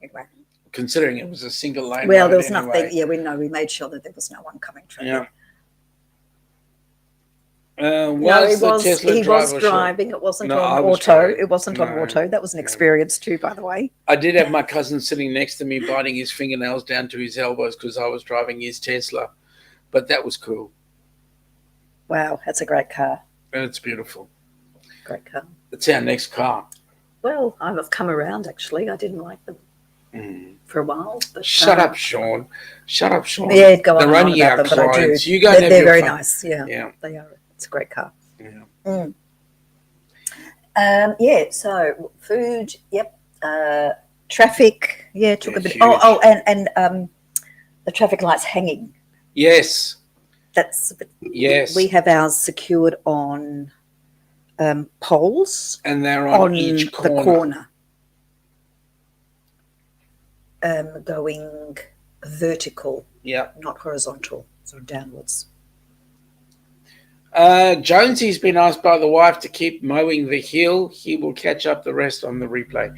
Anyway. Considering it was a single lane. Well, road there was anyway. nothing. Yeah, we made sure that there was no oncoming traffic. Yeah. No, Was the Tesla he was driver driving. It wasn't No, I on was auto. driving. It wasn't on No, auto. That was an no. experience too, by the way. I did have my cousin sitting next to me biting his fingernails down to his elbows because I was driving his Tesla. but that was cool. Wow, that's a great car. It's beautiful. Great car. It's our next car. Well, I've come around, actually. I didn't like them for a while. But, Shut up, Sean. Shut up, Sean. Yeah, go on They're and on only about our them, but I do. clients. You go and have They're your very fun. nice. Yeah, they are. It's a great car. Yeah. So food, yep. Traffic, took a bit. Huge. And the traffic lights hanging. Yes. That's a bit, Yes. We have ours secured on poles, and they're on each corner. Going vertical, not horizontal, sort of downwards. Jonesy's been asked by the wife to keep mowing the hill. He will catch up the rest on the replay.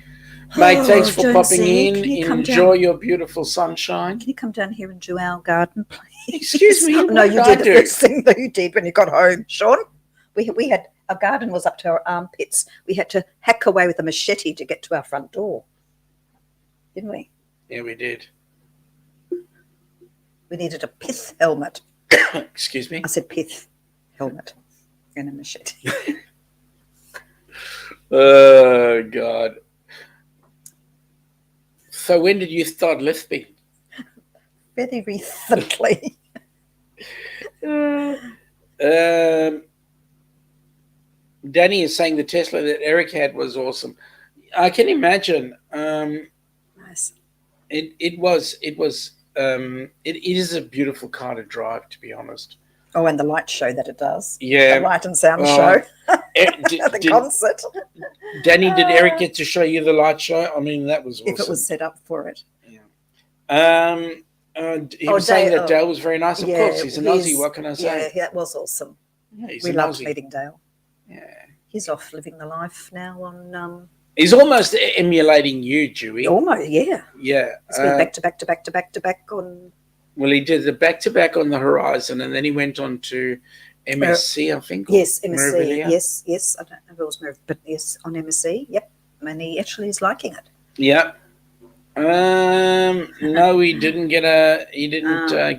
Mate, thanks for Jonesy, popping in. you Enjoy your beautiful sunshine. Can you come down here and do our garden, please? Excuse me. No, you did the first thing that you did when you got home, Sean. We had, our garden was up to our armpits. We had to hack away with a machete to get to our front door, didn't we? Yeah, we did. We needed a pith helmet. Excuse me? I said pith helmet and a machete. Oh, God. So when did you start lisping? Very recently. Danny is saying the Tesla that Eric had was awesome. I can imagine. Nice. It is a beautiful car to drive, to be honest. Oh, and the light show that it does. Yeah. The light and sound show. The concert. Danny, did Eric get to show you the light show? I mean, that was awesome. If it was set up for it. Yeah. He was saying that Dale was very nice. Of course, he's an Aussie. What can I say? Yeah, that was awesome. Yeah, we loved meeting Dale. Yeah. He's off living the life now on... He's almost emulating you, Dewey. Almost, yeah. Yeah. It's been back to back on... Well, he did the back-to-back on the Horizon, and then he went on to MSC, I think. Yes, MSC. Yes. I don't know if it was Merv, but yes, on MSC. Yep. And he actually is liking it. Yeah. No, he didn't get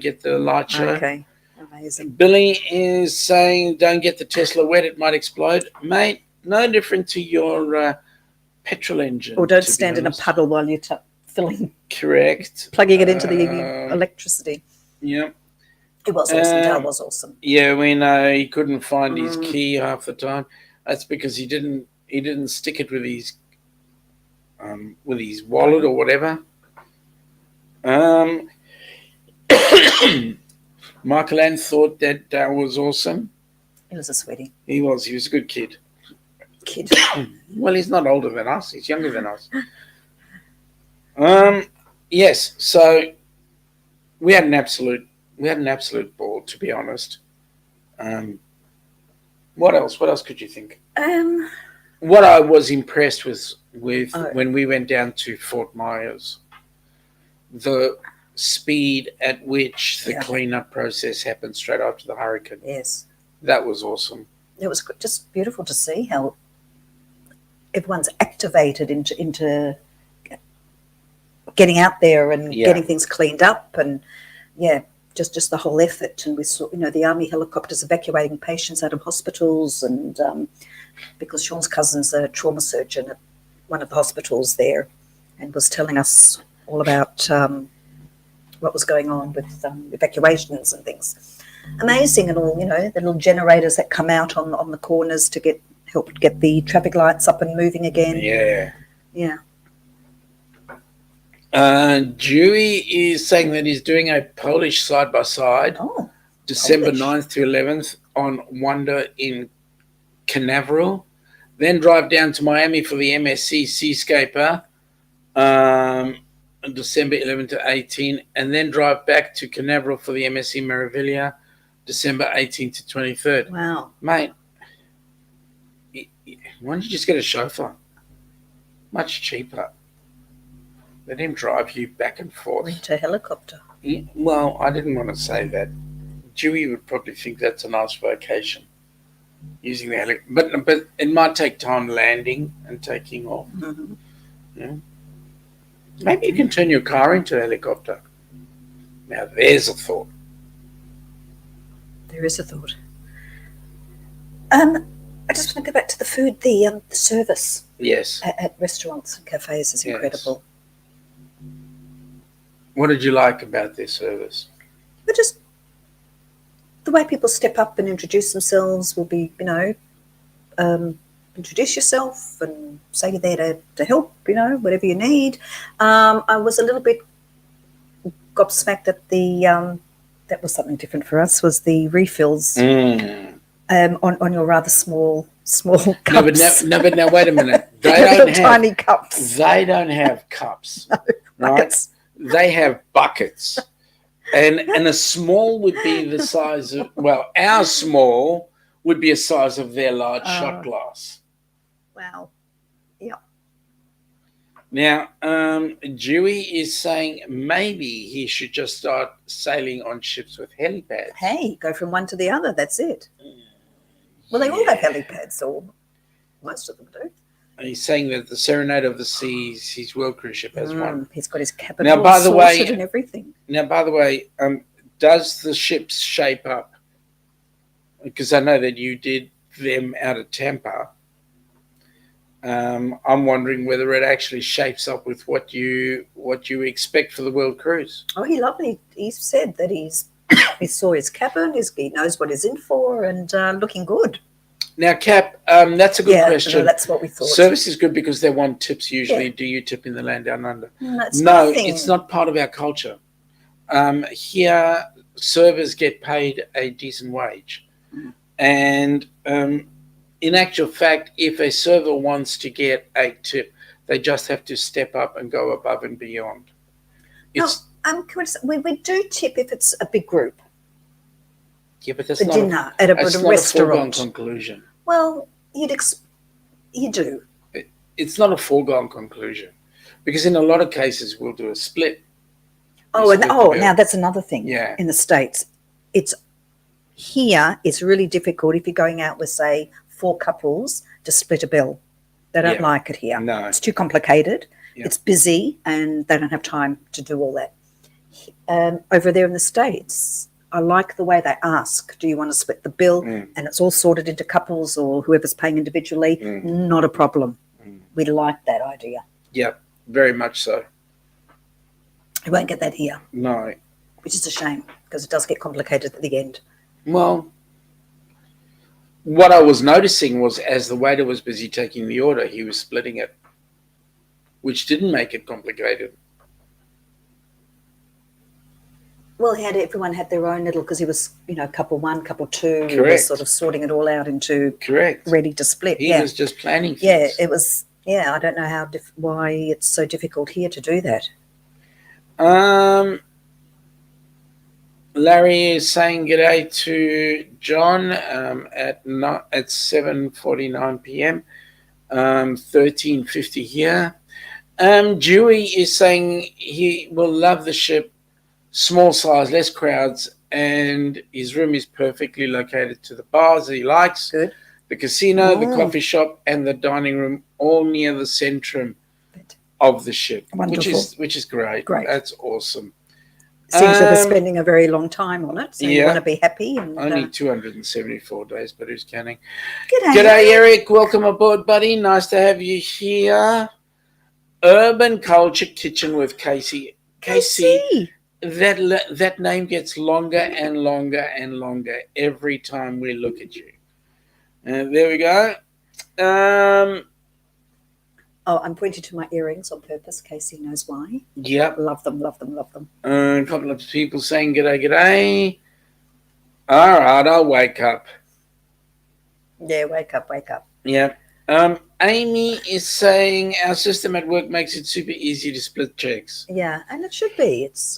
get the light show. Okay. Amazing. Billy is saying, don't get the Tesla wet, it might explode. Mate, no different to your petrol engine. Or don't stand in a puddle while you're filling. Correct. Plugging it into the electricity. Yeah. It was awesome. Dale was awesome. Yeah, we know he couldn't find his key half the time. That's because he didn't stick it with his wallet or whatever. Michael Ann thought that Dale was awesome. He was a sweetie. He was a good kid. Well, he's not older than us. He's younger than us. Yes. So we had an absolute ball, to be honest. What else? What else could you think? What I was impressed with when we went down to Fort Myers, the speed at which the cleanup process happened straight after the hurricane. Yes. That was awesome. It was just beautiful to see how everyone's activated into getting out there and getting things cleaned up, and just the whole effort. And we saw, the Army helicopters evacuating patients out of hospitals, and because Sean's cousin's a trauma surgeon at one of the hospitals there, and was telling us all about what was going on with evacuations and things. Amazing, and all, the little generators that come out on the corners to help get the traffic lights up and moving again. Yeah. Dewey is saying that he's doing a Polish side-by-side, December 9th to 11th on Wonder in Canaveral, then drive down to Miami for the MSC Seascaper, December 11th to 18th, and then drive back to Canaveral for the MSC Meraviglia, December 18th to 23rd. Wow. Mate, why don't you just get a chauffeur? Much cheaper. Let him drive you back and forth. Rent a helicopter. Well, I didn't want to say that. Dewey would probably think that's a nice vacation, using the helicopter. But it might take time landing and taking off. Mm-hmm. Yeah. Maybe you can turn your car into a helicopter. Now, there's a thought. There is a thought. I just want to go back to the food. The service Yes. at restaurants and cafes is incredible. What did you like about their service? But just the way people step up and introduce themselves will be, introduce yourself and say you're there to help, whatever you need. I was a little bit gobsmacked at that was something different for us, was the refills on your rather small cups. No, but now wait a minute. They Little don't have tiny cups. They don't have cups, right? Buckets. They have buckets, and a small would be the size of our small would be a size of their large shot glass. Wow. Yeah. Now, Dewey is saying maybe he should just start sailing on ships with helipads. Hey, go from one to the other. That's it. Well, they all have helipads, or most of them do. He's saying that the Serenade of the Seas, his World Cruise Ship, has one. He's got his capital Now, by the way, and everything. Now, by the way, does the ships shape up? Because I know that you did them out of Tampa. I'm wondering whether it actually shapes up with what you expect for the World Cruise. Oh, he said that he saw his cabin, he knows what he's in for, and looking good. Now, Cap, that's a good question. No, that's what we thought. Service is good because they want tips usually. Yeah. Do you tip in the land down under? No, it's not part of our culture. Here, servers get paid a decent wage. And in actual fact, if a server wants to get a tip, they just have to step up and go above and beyond. We do tip if it's a big group. Yeah, but that's not dinner at a restaurant. A foregone conclusion. Well, you do. It's not a foregone conclusion because in a lot of cases we'll do a split. Now that's another thing. Yeah. In the States, it's really difficult if you're going out with, say, 4 couples to split a bill. They don't like it here. No. It's too complicated. Yeah. It's busy and they don't have time to do all that. Over there in the States, I like the way they ask, do you want to split the bill? And it's all sorted into couples or whoever's paying individually. Not a problem. We like that idea. Yeah, very much so. You won't get that here. No. Which is a shame because it does get complicated at the end. Well, what I was noticing was as the waiter was busy taking the order, he was splitting it, which didn't make it complicated. Well, everyone had their own little, because he was, couple 1, couple 2. Correct. He was sort of sorting it all out into ready to split. He was just planning things. Yeah, it was. Yeah, I don't know why it's so difficult here to do that. Larry is saying g'day to John at 7:49 p.m. 13:50 here. Dewey is saying he will love the ship. Small size, less crowds, and his room is perfectly located to the bars that he likes. Good. The casino, the coffee shop, and the dining room, all near the centrum of the ship. Wonderful. Which is great. Great. That's awesome. Seems that they're spending a very long time on it, so you want to be happy. And only 274 days, but who's counting? G'day, Eric. Welcome aboard, buddy. Nice to have you here. Urban Culture Kitchen with Casey. Casey. That name gets longer and longer and longer every time we look at you. There we go. I'm pointing to my earrings on purpose. Casey knows why. Yep. Love them, love them, love them. A couple of people saying g'day. All right, I'll wake up. Yeah, wake up. Yeah. Amy is saying our system at work makes it super easy to split checks. Yeah, and it should be. It's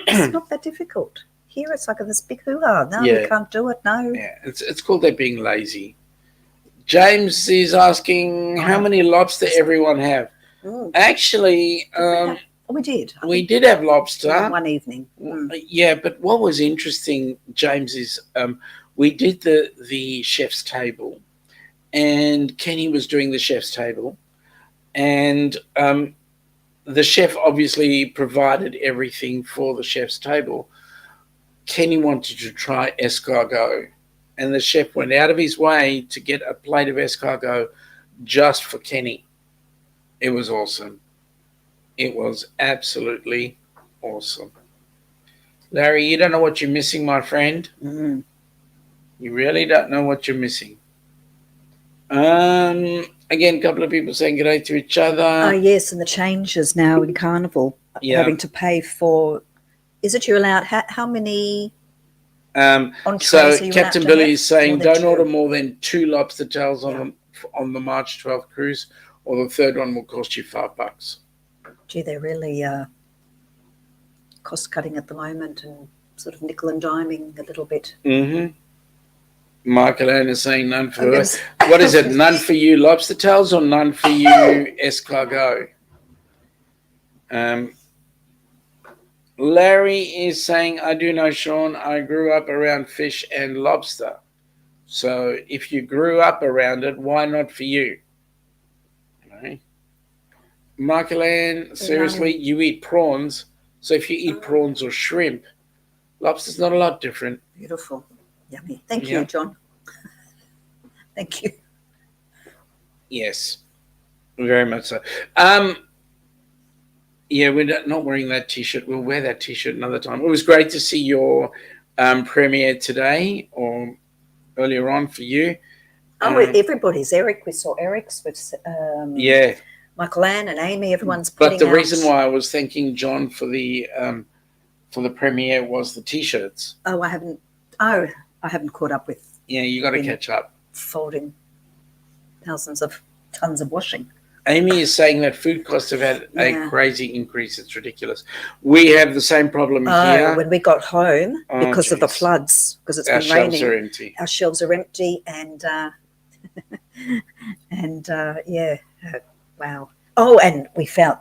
not that difficult. Here it's like this big hoo-ha. No, we can't do it. No. Yeah, it's called they're being lazy. James is asking how many lobster everyone have. Actually, we did. We did have lobster one evening. Yeah, but what was interesting, James, is we did the chef's table. And Kenny was doing the chef's table, and the chef obviously provided everything for the chef's table. Kenny wanted to try escargot, and the chef went out of his way to get a plate of escargot just for Kenny. It was awesome. It was absolutely awesome. Larry, you don't know what you're missing, my friend. Mm. You really don't know what you're missing. Again, a couple of people saying good day to each other. Oh, yes, and the changes now in Carnival, having to pay for. Is it you're allowed? How many? Entrees So are you Captain allowed to Billy have? is saying, More than don't two. order more than 2 lobster tails on the March 12th cruise, or the third one will cost you $5. Gee, they're really cost cutting at the moment and sort of nickel and diming a little bit. Mm-hmm. Michael Ann is saying none for her. What is it? None for you lobster tails or none for you escargot? Larry is saying, I do know, Sean, I grew up around fish and lobster. So if you grew up around it, why not for you? Okay. Michael Ann, seriously, you eat prawns. So if you eat prawns or shrimp, lobster's not a lot different. Beautiful. Yummy. Thank you, John. Thank you. Yes, very much so. Yeah, we're not wearing that T-shirt. We'll wear that T-shirt another time. It was great to see your premiere today or earlier on for you. Oh, everybody's. Eric, we saw Eric's with Michael Ann and Amy. Everyone's putting But the reason why I was thanking John for the premiere was the T-shirts. I haven't caught up with. Yeah, you got to catch up. Folding tons of washing. Amy is saying that food costs have had a crazy increase. It's ridiculous. We have the same problem here. When we got home, because of the floods, because it's been raining. Our shelves are empty. Our shelves are empty, and wow. Oh, and we found.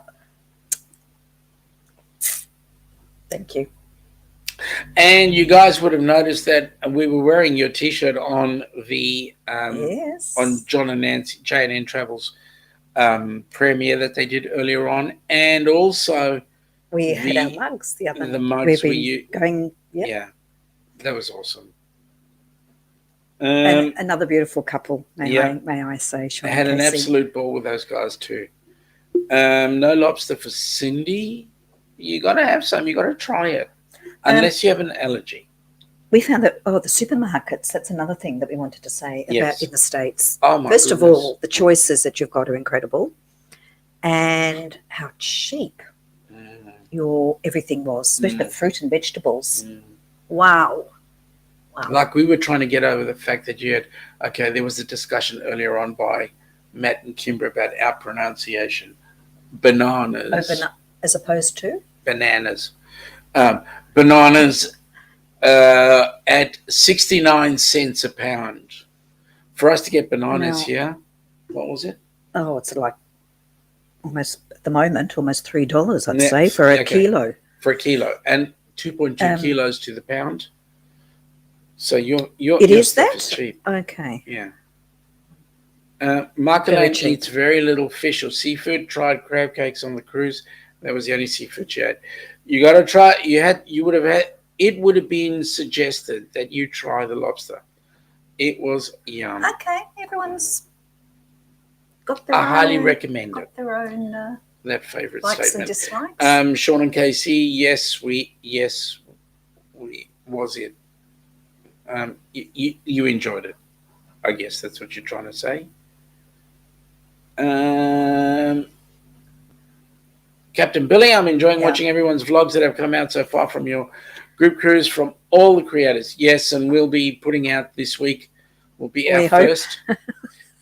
Thank you. And you guys would have noticed that we were wearing your T-shirt on the on John and Nancy J&N Travels premiere that they did earlier on, and also we had our mugs the other. The mugs were going. Yep. Yeah, that was awesome. And another beautiful couple, may I say. Sean I had an Casey. absolute ball with those guys too. No lobster for Cindy. You got to have some. You got to try it. Unless you have an allergy. We found that, the supermarkets, that's another thing that we wanted to say about in the States. Oh, my First of all, the choices that you've got are incredible, and how cheap your everything was, especially the fruit and vegetables. Wow. Like we were trying to get over the fact that you had, there was a discussion earlier on by Matt and Kimber about our pronunciation. Bananas. As opposed to? Bananas. Bananas at 69 cents a pound. For us to get bananas here, what was it? Oh, it's like almost, at the moment, almost $3, I'd say, for a kilo. For a kilo. And 2.2 kilos to the pound. So your stuff is cheap. Okay. Yeah. Marcolene eats very little fish or seafood. Tried crab cakes on the cruise. That was the only seafood she had. You got to try. It would have been suggested that you try the lobster. It was yum. Okay, everyone's got their I highly recommend it. Got their own that favorite likes statement. and dislikes. Sean and Casey, yes, we was it. You enjoyed it. I guess that's what you're trying to say. Captain Billy, I'm enjoying watching everyone's vlogs that have come out so far from your group cruise from all the creators. Yes, and we'll be putting out this week. Will be our first.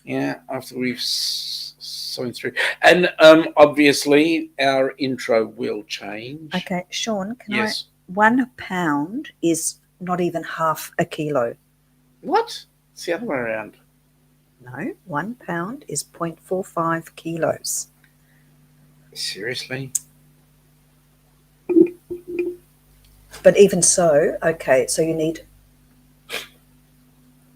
After we've sewn through. And obviously our intro will change. Okay, Sean, can I? 1 pound is not even half a kilo. What? It's the other way around. No, 1 pound is 0.45 kilos. Seriously? But even so, so you need...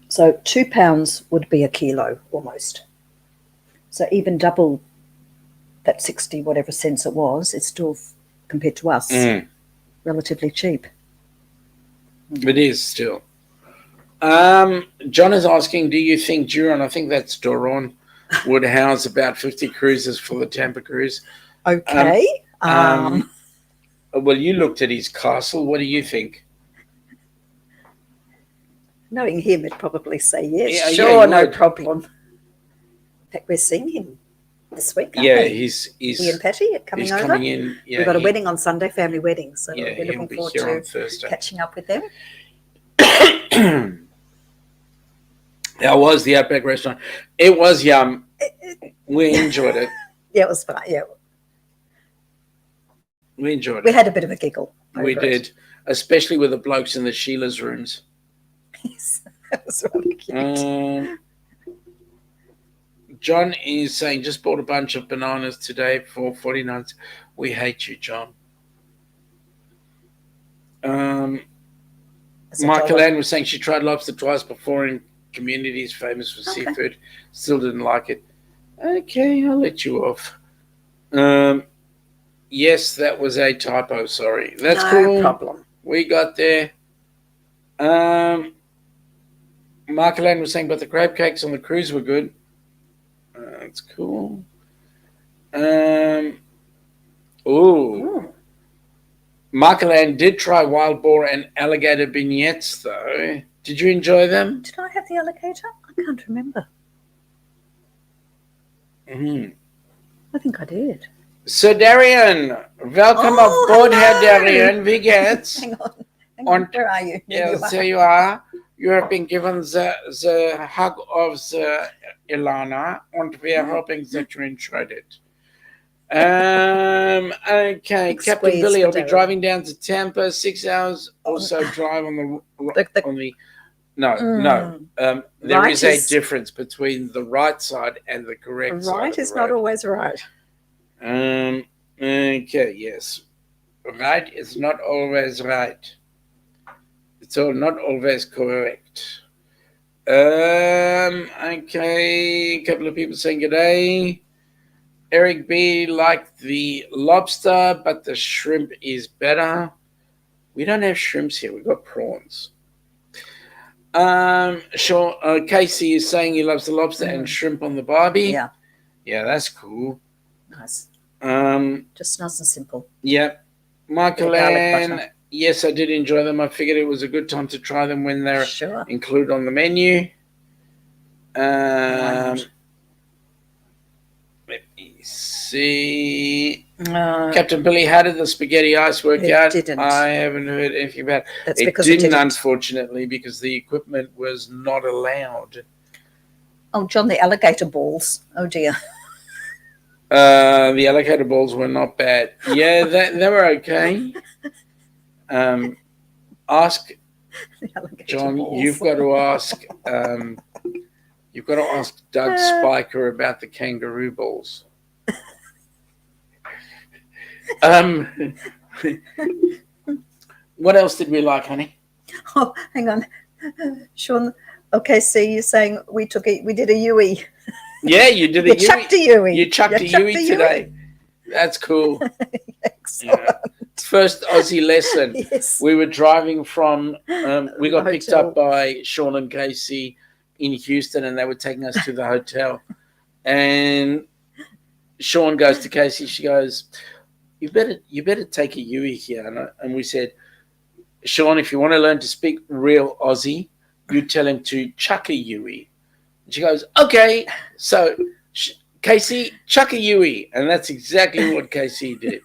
So 2 pounds would be a kilo almost. So even double that 60 whatever cents it was, it's still, compared to us, relatively cheap. It is still. John is asking, do you think Duron, I think that's Doron, would house about 50 cruisers for the Tampa cruise? Okay. Well, you looked at his castle. What do you think? Knowing him, he'd probably say yes. Yeah, sure, he no would. problem. In fact, we're seeing him this week, aren't Yeah, we? he's He and Patty are coming over. coming in. Yeah, We've got a wedding on Sunday, family wedding, so Yeah, we're he'll looking be forward here on to Thursday. catching up with them. How was the Outback restaurant? It was yum. We enjoyed it. Yeah, it was fun. Yeah, We enjoyed we it. had a bit of a giggle. We over did, especially with the blokes in the Sheila's rooms. It. Yes, that was really cute. John is saying, just bought a bunch of bananas today for 49. We hate you, John. Michael Ann was saying she tried lobster twice before in communities famous for seafood. Still didn't like it. Okay, I'll let you off. Yes, that was a typo. Sorry. That's cool. No problem. We got there. Michael Ann was saying, but the crab cakes on the cruise were good. That's cool. Michael Ann did try wild boar and alligator beignets, though. Did you enjoy them? Did I have the alligator? I can't remember. Mm-hmm. I think I did. So, Darian, welcome aboard, Herr Darian. Wie geht's? Hang on. Where are you? Yes, there you are. You have been given the hug of the Ilana, and we are hoping that you enjoyed it. Okay, Big Captain squeeze Billy, for I'll be Darren. driving down to Tampa, 6 hours or so drive on the there Right is a is- difference between the right side and the correct side. Right of the is not road. always right. Okay, yes. Right is not always right. It's all not always correct. Okay, a couple of people saying good day. Eric B liked the lobster, but the shrimp is better. We don't have shrimps here. We've got prawns. Sure. Casey is saying he loves the lobster and shrimp on the barbie. Yeah. Yeah, that's cool. Nice. Just nice and simple. Yeah. Michael garlic Ann, butter. yes, I did enjoy them. I figured it was a good time to try them when they're Sure. included on the menu. not? Let me see. Captain Billy, how did the spaghetti ice work It out? didn't. I haven't heard anything about it. That's It because didn't, it didn't. unfortunately, because the equipment was not allowed. Oh, John, the alligator balls. Oh, dear. The alligator balls were not bad. Yeah, they were okay. Ask The alligator John. balls. You've got to ask. You've got to ask Doug Spiker about the kangaroo balls. What else did we like, honey? Oh, hang on. Sean, okay, so you're saying we did a Yui. Yeah, you did a You chucked a Yui. You chucked a Yui today. That's cool. Excellent. Yeah. First Aussie lesson. Yes. We were driving from, we got The picked hotel. up by Sean and Casey in Houston, and they were taking us to the hotel. And Sean goes to Casey, she goes, you better take a Yui here. And we said, Sean, if you want to learn to speak real Aussie, you tell him to chuck a Yui. And she goes, okay. So Casey, chuck a Yui. And that's exactly what Casey did.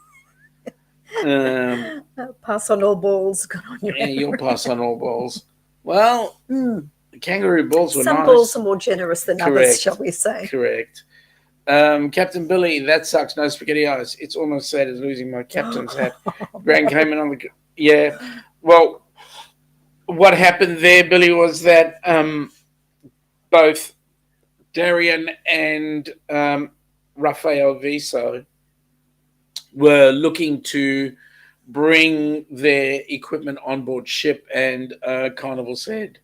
Pass on all balls. Good on you. Yeah, you'll pass on all balls. Well, the kangaroo balls were Some nice. balls are more generous than Correct. others, shall we say. Correct. Captain Billy, that sucks. No spaghetti eyes. It's almost sad as losing my captain's hat. Grant came in on the... Yeah. Well, what happened there, Billy, was that both Darian and Rafael Viso were looking to bring their equipment on board ship, and Carnival said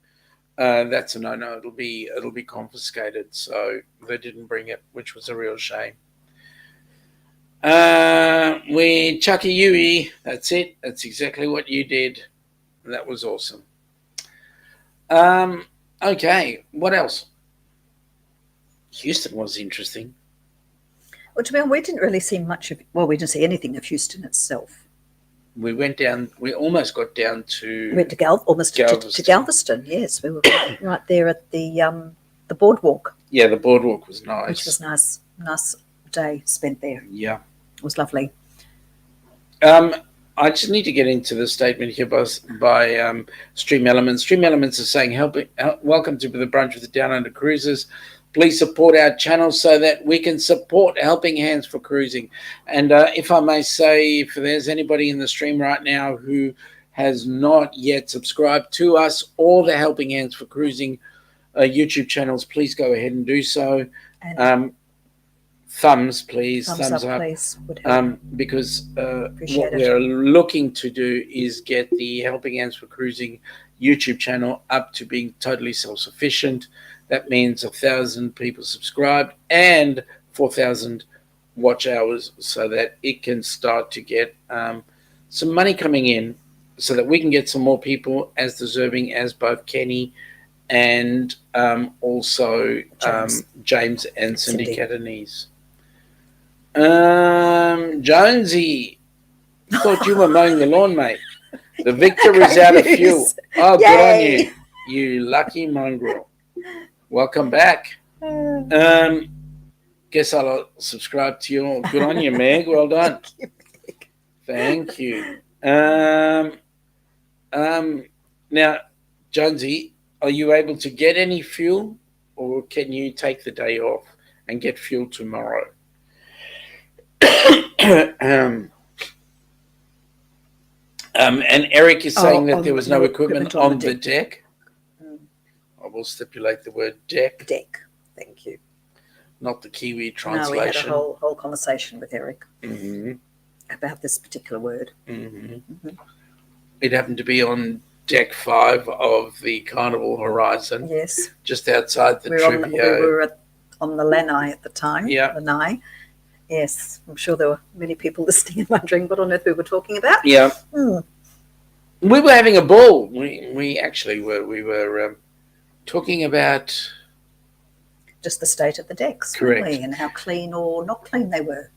that's a no-no. It'll be confiscated. So they didn't bring it, which was a real shame. We chuck a Yui. That's it. That's exactly what you did. that was awesome. Okay, what else? Houston was interesting. Well, to be honest, we didn't really see much of. Well, we didn't see anything of Houston itself. We went down. We almost got down to. We went to Galveston. Yes, we were right there at the boardwalk. Yeah, the boardwalk was nice. Which was nice. Nice day spent there. Yeah, it was lovely. I just need to get into the statement here by Stream Elements. Stream Elements is saying, welcome to the Brunch with the Down Under Cruisers. Please support our channel so that we can support Helping Hands for Cruising. And if I may say, if there's anybody in the stream right now who has not yet subscribed to us or the Helping Hands for Cruising YouTube channels, please go ahead and do so. And thumbs, please. Thumbs up. Please. Because what we're looking to do is get the Helping Hands for Cruising YouTube channel up to being totally self-sufficient. That means 1,000 people subscribed and 4,000 watch hours so that it can start to get some money coming in so that we can get some more people as deserving as both Kenny and also James and Cindy Catanese. Jonesy, I thought you were mowing the lawn, mate. The Victor is out of fuel. Oh, good on you, you lucky mongrel. Welcome back. Guess I'll subscribe to you. Good on you, Meg. Well done. Thank you. Now, Jonesy, are you able to get any fuel, or can you take the day off and get fuel tomorrow? And Eric is saying that there was no equipment on the deck. I will stipulate the word deck. Deck, thank you. Not the Kiwi translation. No, we had a whole conversation with Eric about this particular word. It happened to be on deck 5 of the Carnival Horizon. Yes. Just outside the Trivio. We were on the Lanai at the time. Yeah. Lanai. Yes, I'm sure there were many people listening and wondering what on earth we were talking about. Yeah. We were having a ball. We actually were. We were talking about just the state of the decks, correct, and how clean or not clean they were.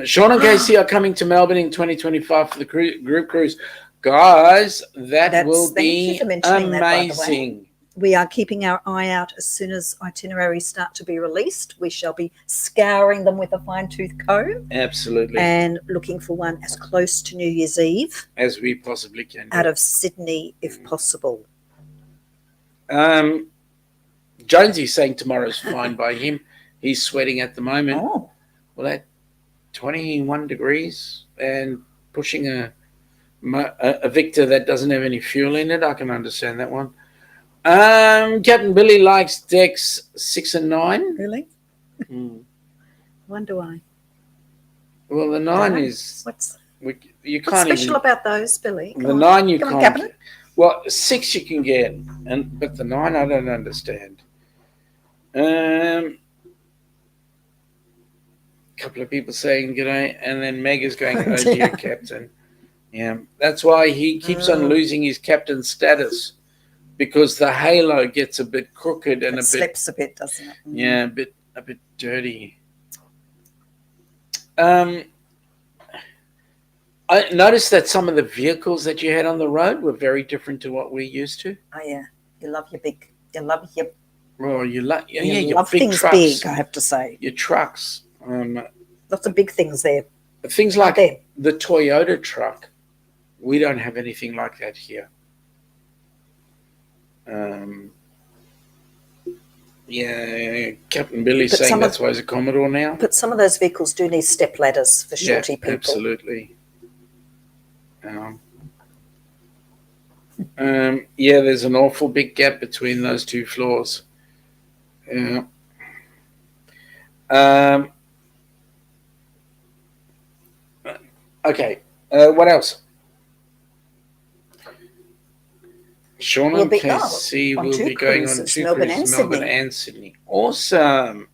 Sean and Casey are coming to Melbourne in 2025 for the group cruise, guys. That will be amazing. We are keeping our eye out as soon as itineraries start to be released. We shall be scouring them with a fine-tooth comb. Absolutely. And looking for one as close to New Year's Eve as we possibly can. Out of Sydney, if possible. Jonesy's saying tomorrow's fine by him. He's sweating at the moment. Oh. Well, at 21 degrees and pushing a Victor that doesn't have any fuel in it, I can understand that one. Captain Billy likes decks 6 and 9. Really? Wonder why. Well, the 9 is. What's special even, about those, Billy? The 9 you can't. Well, 6 you can get, but the 9 I don't understand. Couple of people saying g'day, and then Meg is going, "Oh dear, Captain." Yeah, that's why he keeps on losing his captain status. Because the halo gets a bit crooked and slips a bit, doesn't it? Yeah, a bit dirty. I noticed that some of the vehicles that you had on the road were very different to what we're used to. Oh yeah, you love your big trucks. Things big, I have to say. Your trucks. Lots of big things there. Things like the Toyota truck. We don't have anything like that here. Captain Billy's saying that's why he's a Commodore now. But some of those vehicles do need step ladders for shorty people. Absolutely. There's an awful big gap between those two floors. Yeah. Okay. What else? Sean and Casey will be going on 2 cruises, Melbourne and Sydney. Awesome.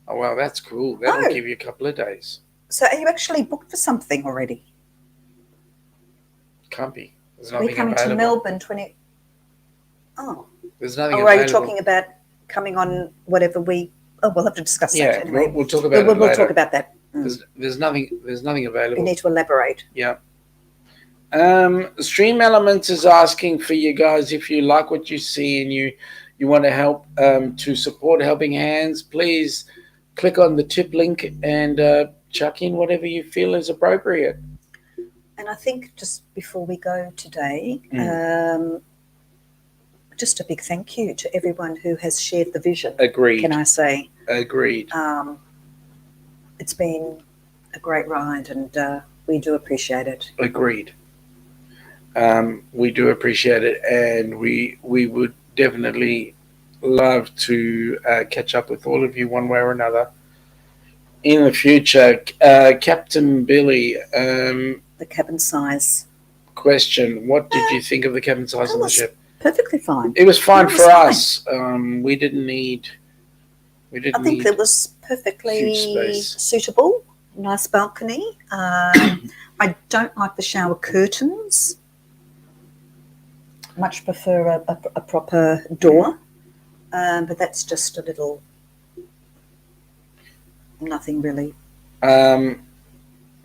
Oh, well, that's cool. That'll give you a couple of days. So are you actually booked for something already? can't be. There's We're nothing coming available. to Melbourne 20. Oh. There's nothing Oh, available. are you talking about coming on whatever we... Oh, we'll have to discuss that Yeah, anyway. we'll talk about it We'll later. talk about that. There's nothing available. You need to elaborate. Yeah. Stream Elements is asking for you guys, if you like what you see and you want to help to support Helping Hands, please click on the tip link and chuck in whatever you feel is appropriate. And I think just before we go today, just a big thank you to everyone who has shared the vision. Agreed. Can I say? Agreed. It's been a great ride, and we do appreciate it. Agreed. We do appreciate it, and we would definitely love to catch up with all of you one way or another in the future. Captain Billy, The cabin size. question: what did you think of the cabin size on the was ship? Perfectly fine. It was fine It was for fine. us. We didn't need. I think it was perfectly huge space. suitable. Nice balcony. I don't like the shower curtains. Much prefer a proper door. But that's just a little... Nothing really.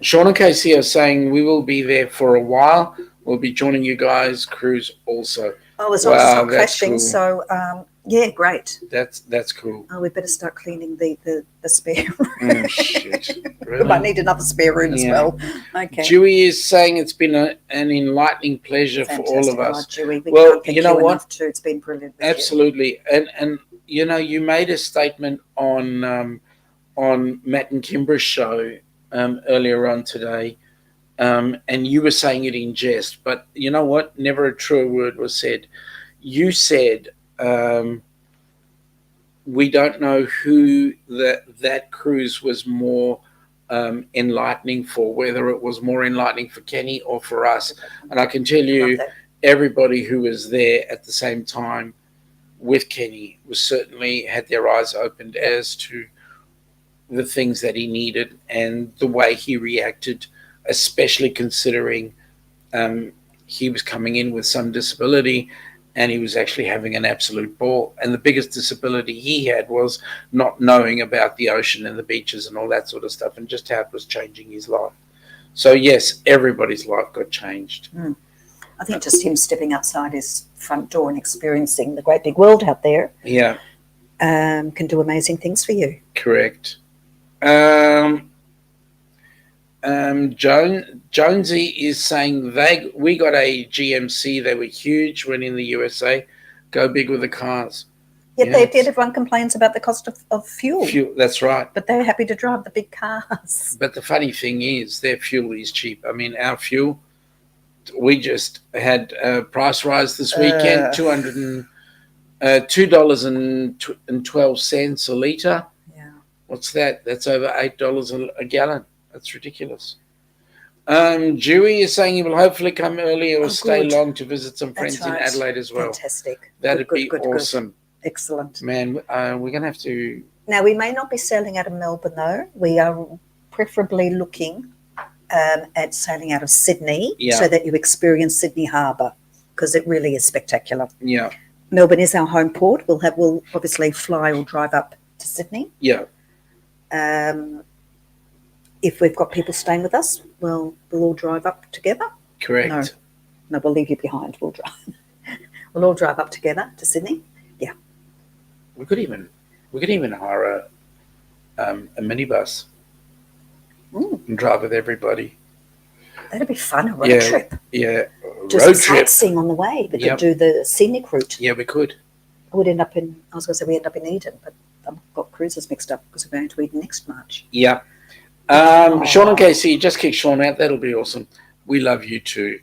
Sean and Casey are saying we will be there for a while. We'll be joining you guys cruise also. Oh, as long as it's not that's crashing. cool. So, yeah, great. That's cool. Oh, we better start cleaning the spare room. Shit. We Really? might need another spare room as well. Okay. Dewey is saying it's been an enlightening pleasure for all of us. Oh, Dewey, we Well, can't thank you know what? enough too. It's been brilliant. with you. Absolutely. And you know, you made a statement on Matt and Kimbra's show earlier on today, and you were saying it in jest, but you know what? Never a truer word was said. You said we don't know who that cruise was more enlightening for, whether it was more enlightening for Kenny or for us. And I can tell you, everybody who was there at the same time with Kenny was certainly had their eyes opened as to the things that he needed and the way he reacted, especially considering he was coming in with some disability and he was actually having an absolute ball. And the biggest disability he had was not knowing about the ocean and the beaches and all that sort of stuff, and just how it was changing his life. So yes, everybody's life got changed. I think just him stepping outside his front door and experiencing the great big world out there, can do amazing things for you. Correct. Jonesy is saying we got a GMC. They were huge when in the USA. Go big with the cars. Yet everyone complains about the cost of fuel. Fuel, that's right. But they're happy to drive the big cars. But the funny thing is, their fuel is cheap. I mean, our fuel, we just had a price rise this weekend, $2.12 a litre. Yeah. What's that? That's over $8 a gallon. That's ridiculous. Dewey is saying he will hopefully come early or stay long to visit some friends in Adelaide as well. Fantastic. That'd be awesome. Good. Excellent. Man, we're going to have to... Now, we may not be sailing out of Melbourne, though. We are preferably looking at sailing out of Sydney so that you experience Sydney Harbour, because it really is spectacular. Yeah. Melbourne is our home port. We'll obviously fly or drive up to Sydney. Yeah. If we've got people staying with us, we'll all drive up together. Correct. No, we'll leave you behind. We'll all drive up together to Sydney. Yeah. We could even hire a minibus and drive with everybody. That'd be fun. A road trip. Yeah. Do some sightseeing on the way. We could do the scenic route. Yeah, we could. We end up in Eden, but I've got cruises mixed up because we're going to Eden next March. Yeah. Sean and Casey, just kick Sean out. That'll be awesome. We love you too,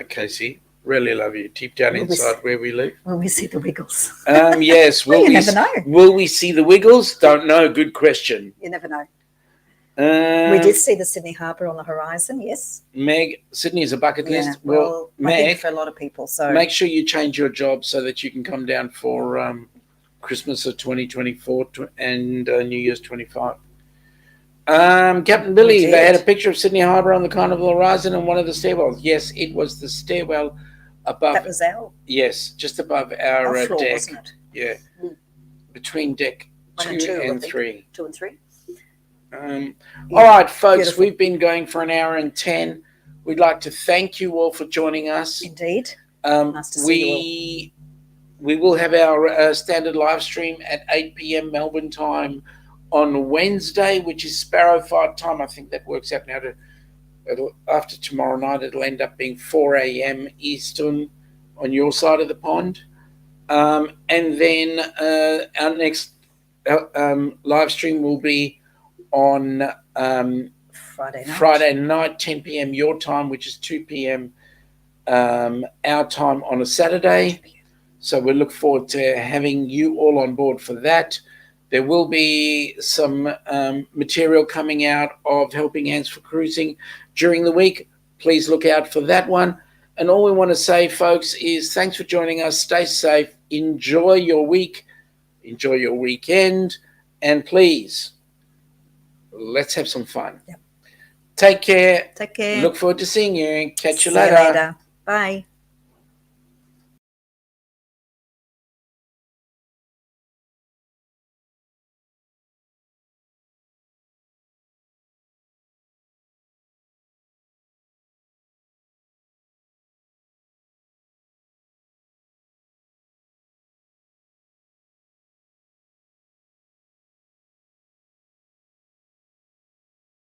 Casey. Really love you. Deep down inside where we live. Will we see the Wiggles? Yes. You never know. Will we see the Wiggles? Don't know. Good question. You never know. We did see the Sydney Harbour on the horizon, yes. Meg, Sydney is a bucket list. Well, Meg, I think for a lot of people. So make sure you change your job so that you can come down for Christmas of 2024 and New Year's 25. Captain Billy, We they had a did. picture of Sydney Harbour on the Carnival Horizon and one of the stairwells. Yes, it was the stairwell above. That was our Just above our floor, deck. wasn't it? Yeah, between deck 1 2 and 2, and 3. 2 and 3. All right, folks, beautiful. we've been going for an hour and 10. We'd like to thank you all for joining us. Indeed. Nice to see you all. We will have our standard live stream at 8 p.m. Melbourne time on Wednesday, which is Sparrow Fight time. I think that works out now after tomorrow night. It'll end up being 4 a.m. Eastern on your side of the pond. And then our next live stream will be on Friday night, 10 p.m. your time, which is 2 p.m. Our time on a Saturday. So we look forward to having you all on board for that. There will be some material coming out of Helping Hands for Cruising during the week. Please look out for that one. And all we want to say, folks, is thanks for joining us. Stay safe. Enjoy your week. Enjoy your weekend. And please, let's have some fun. Yep. Take care. Take care. Look forward to seeing you. Catch you See later. Bye.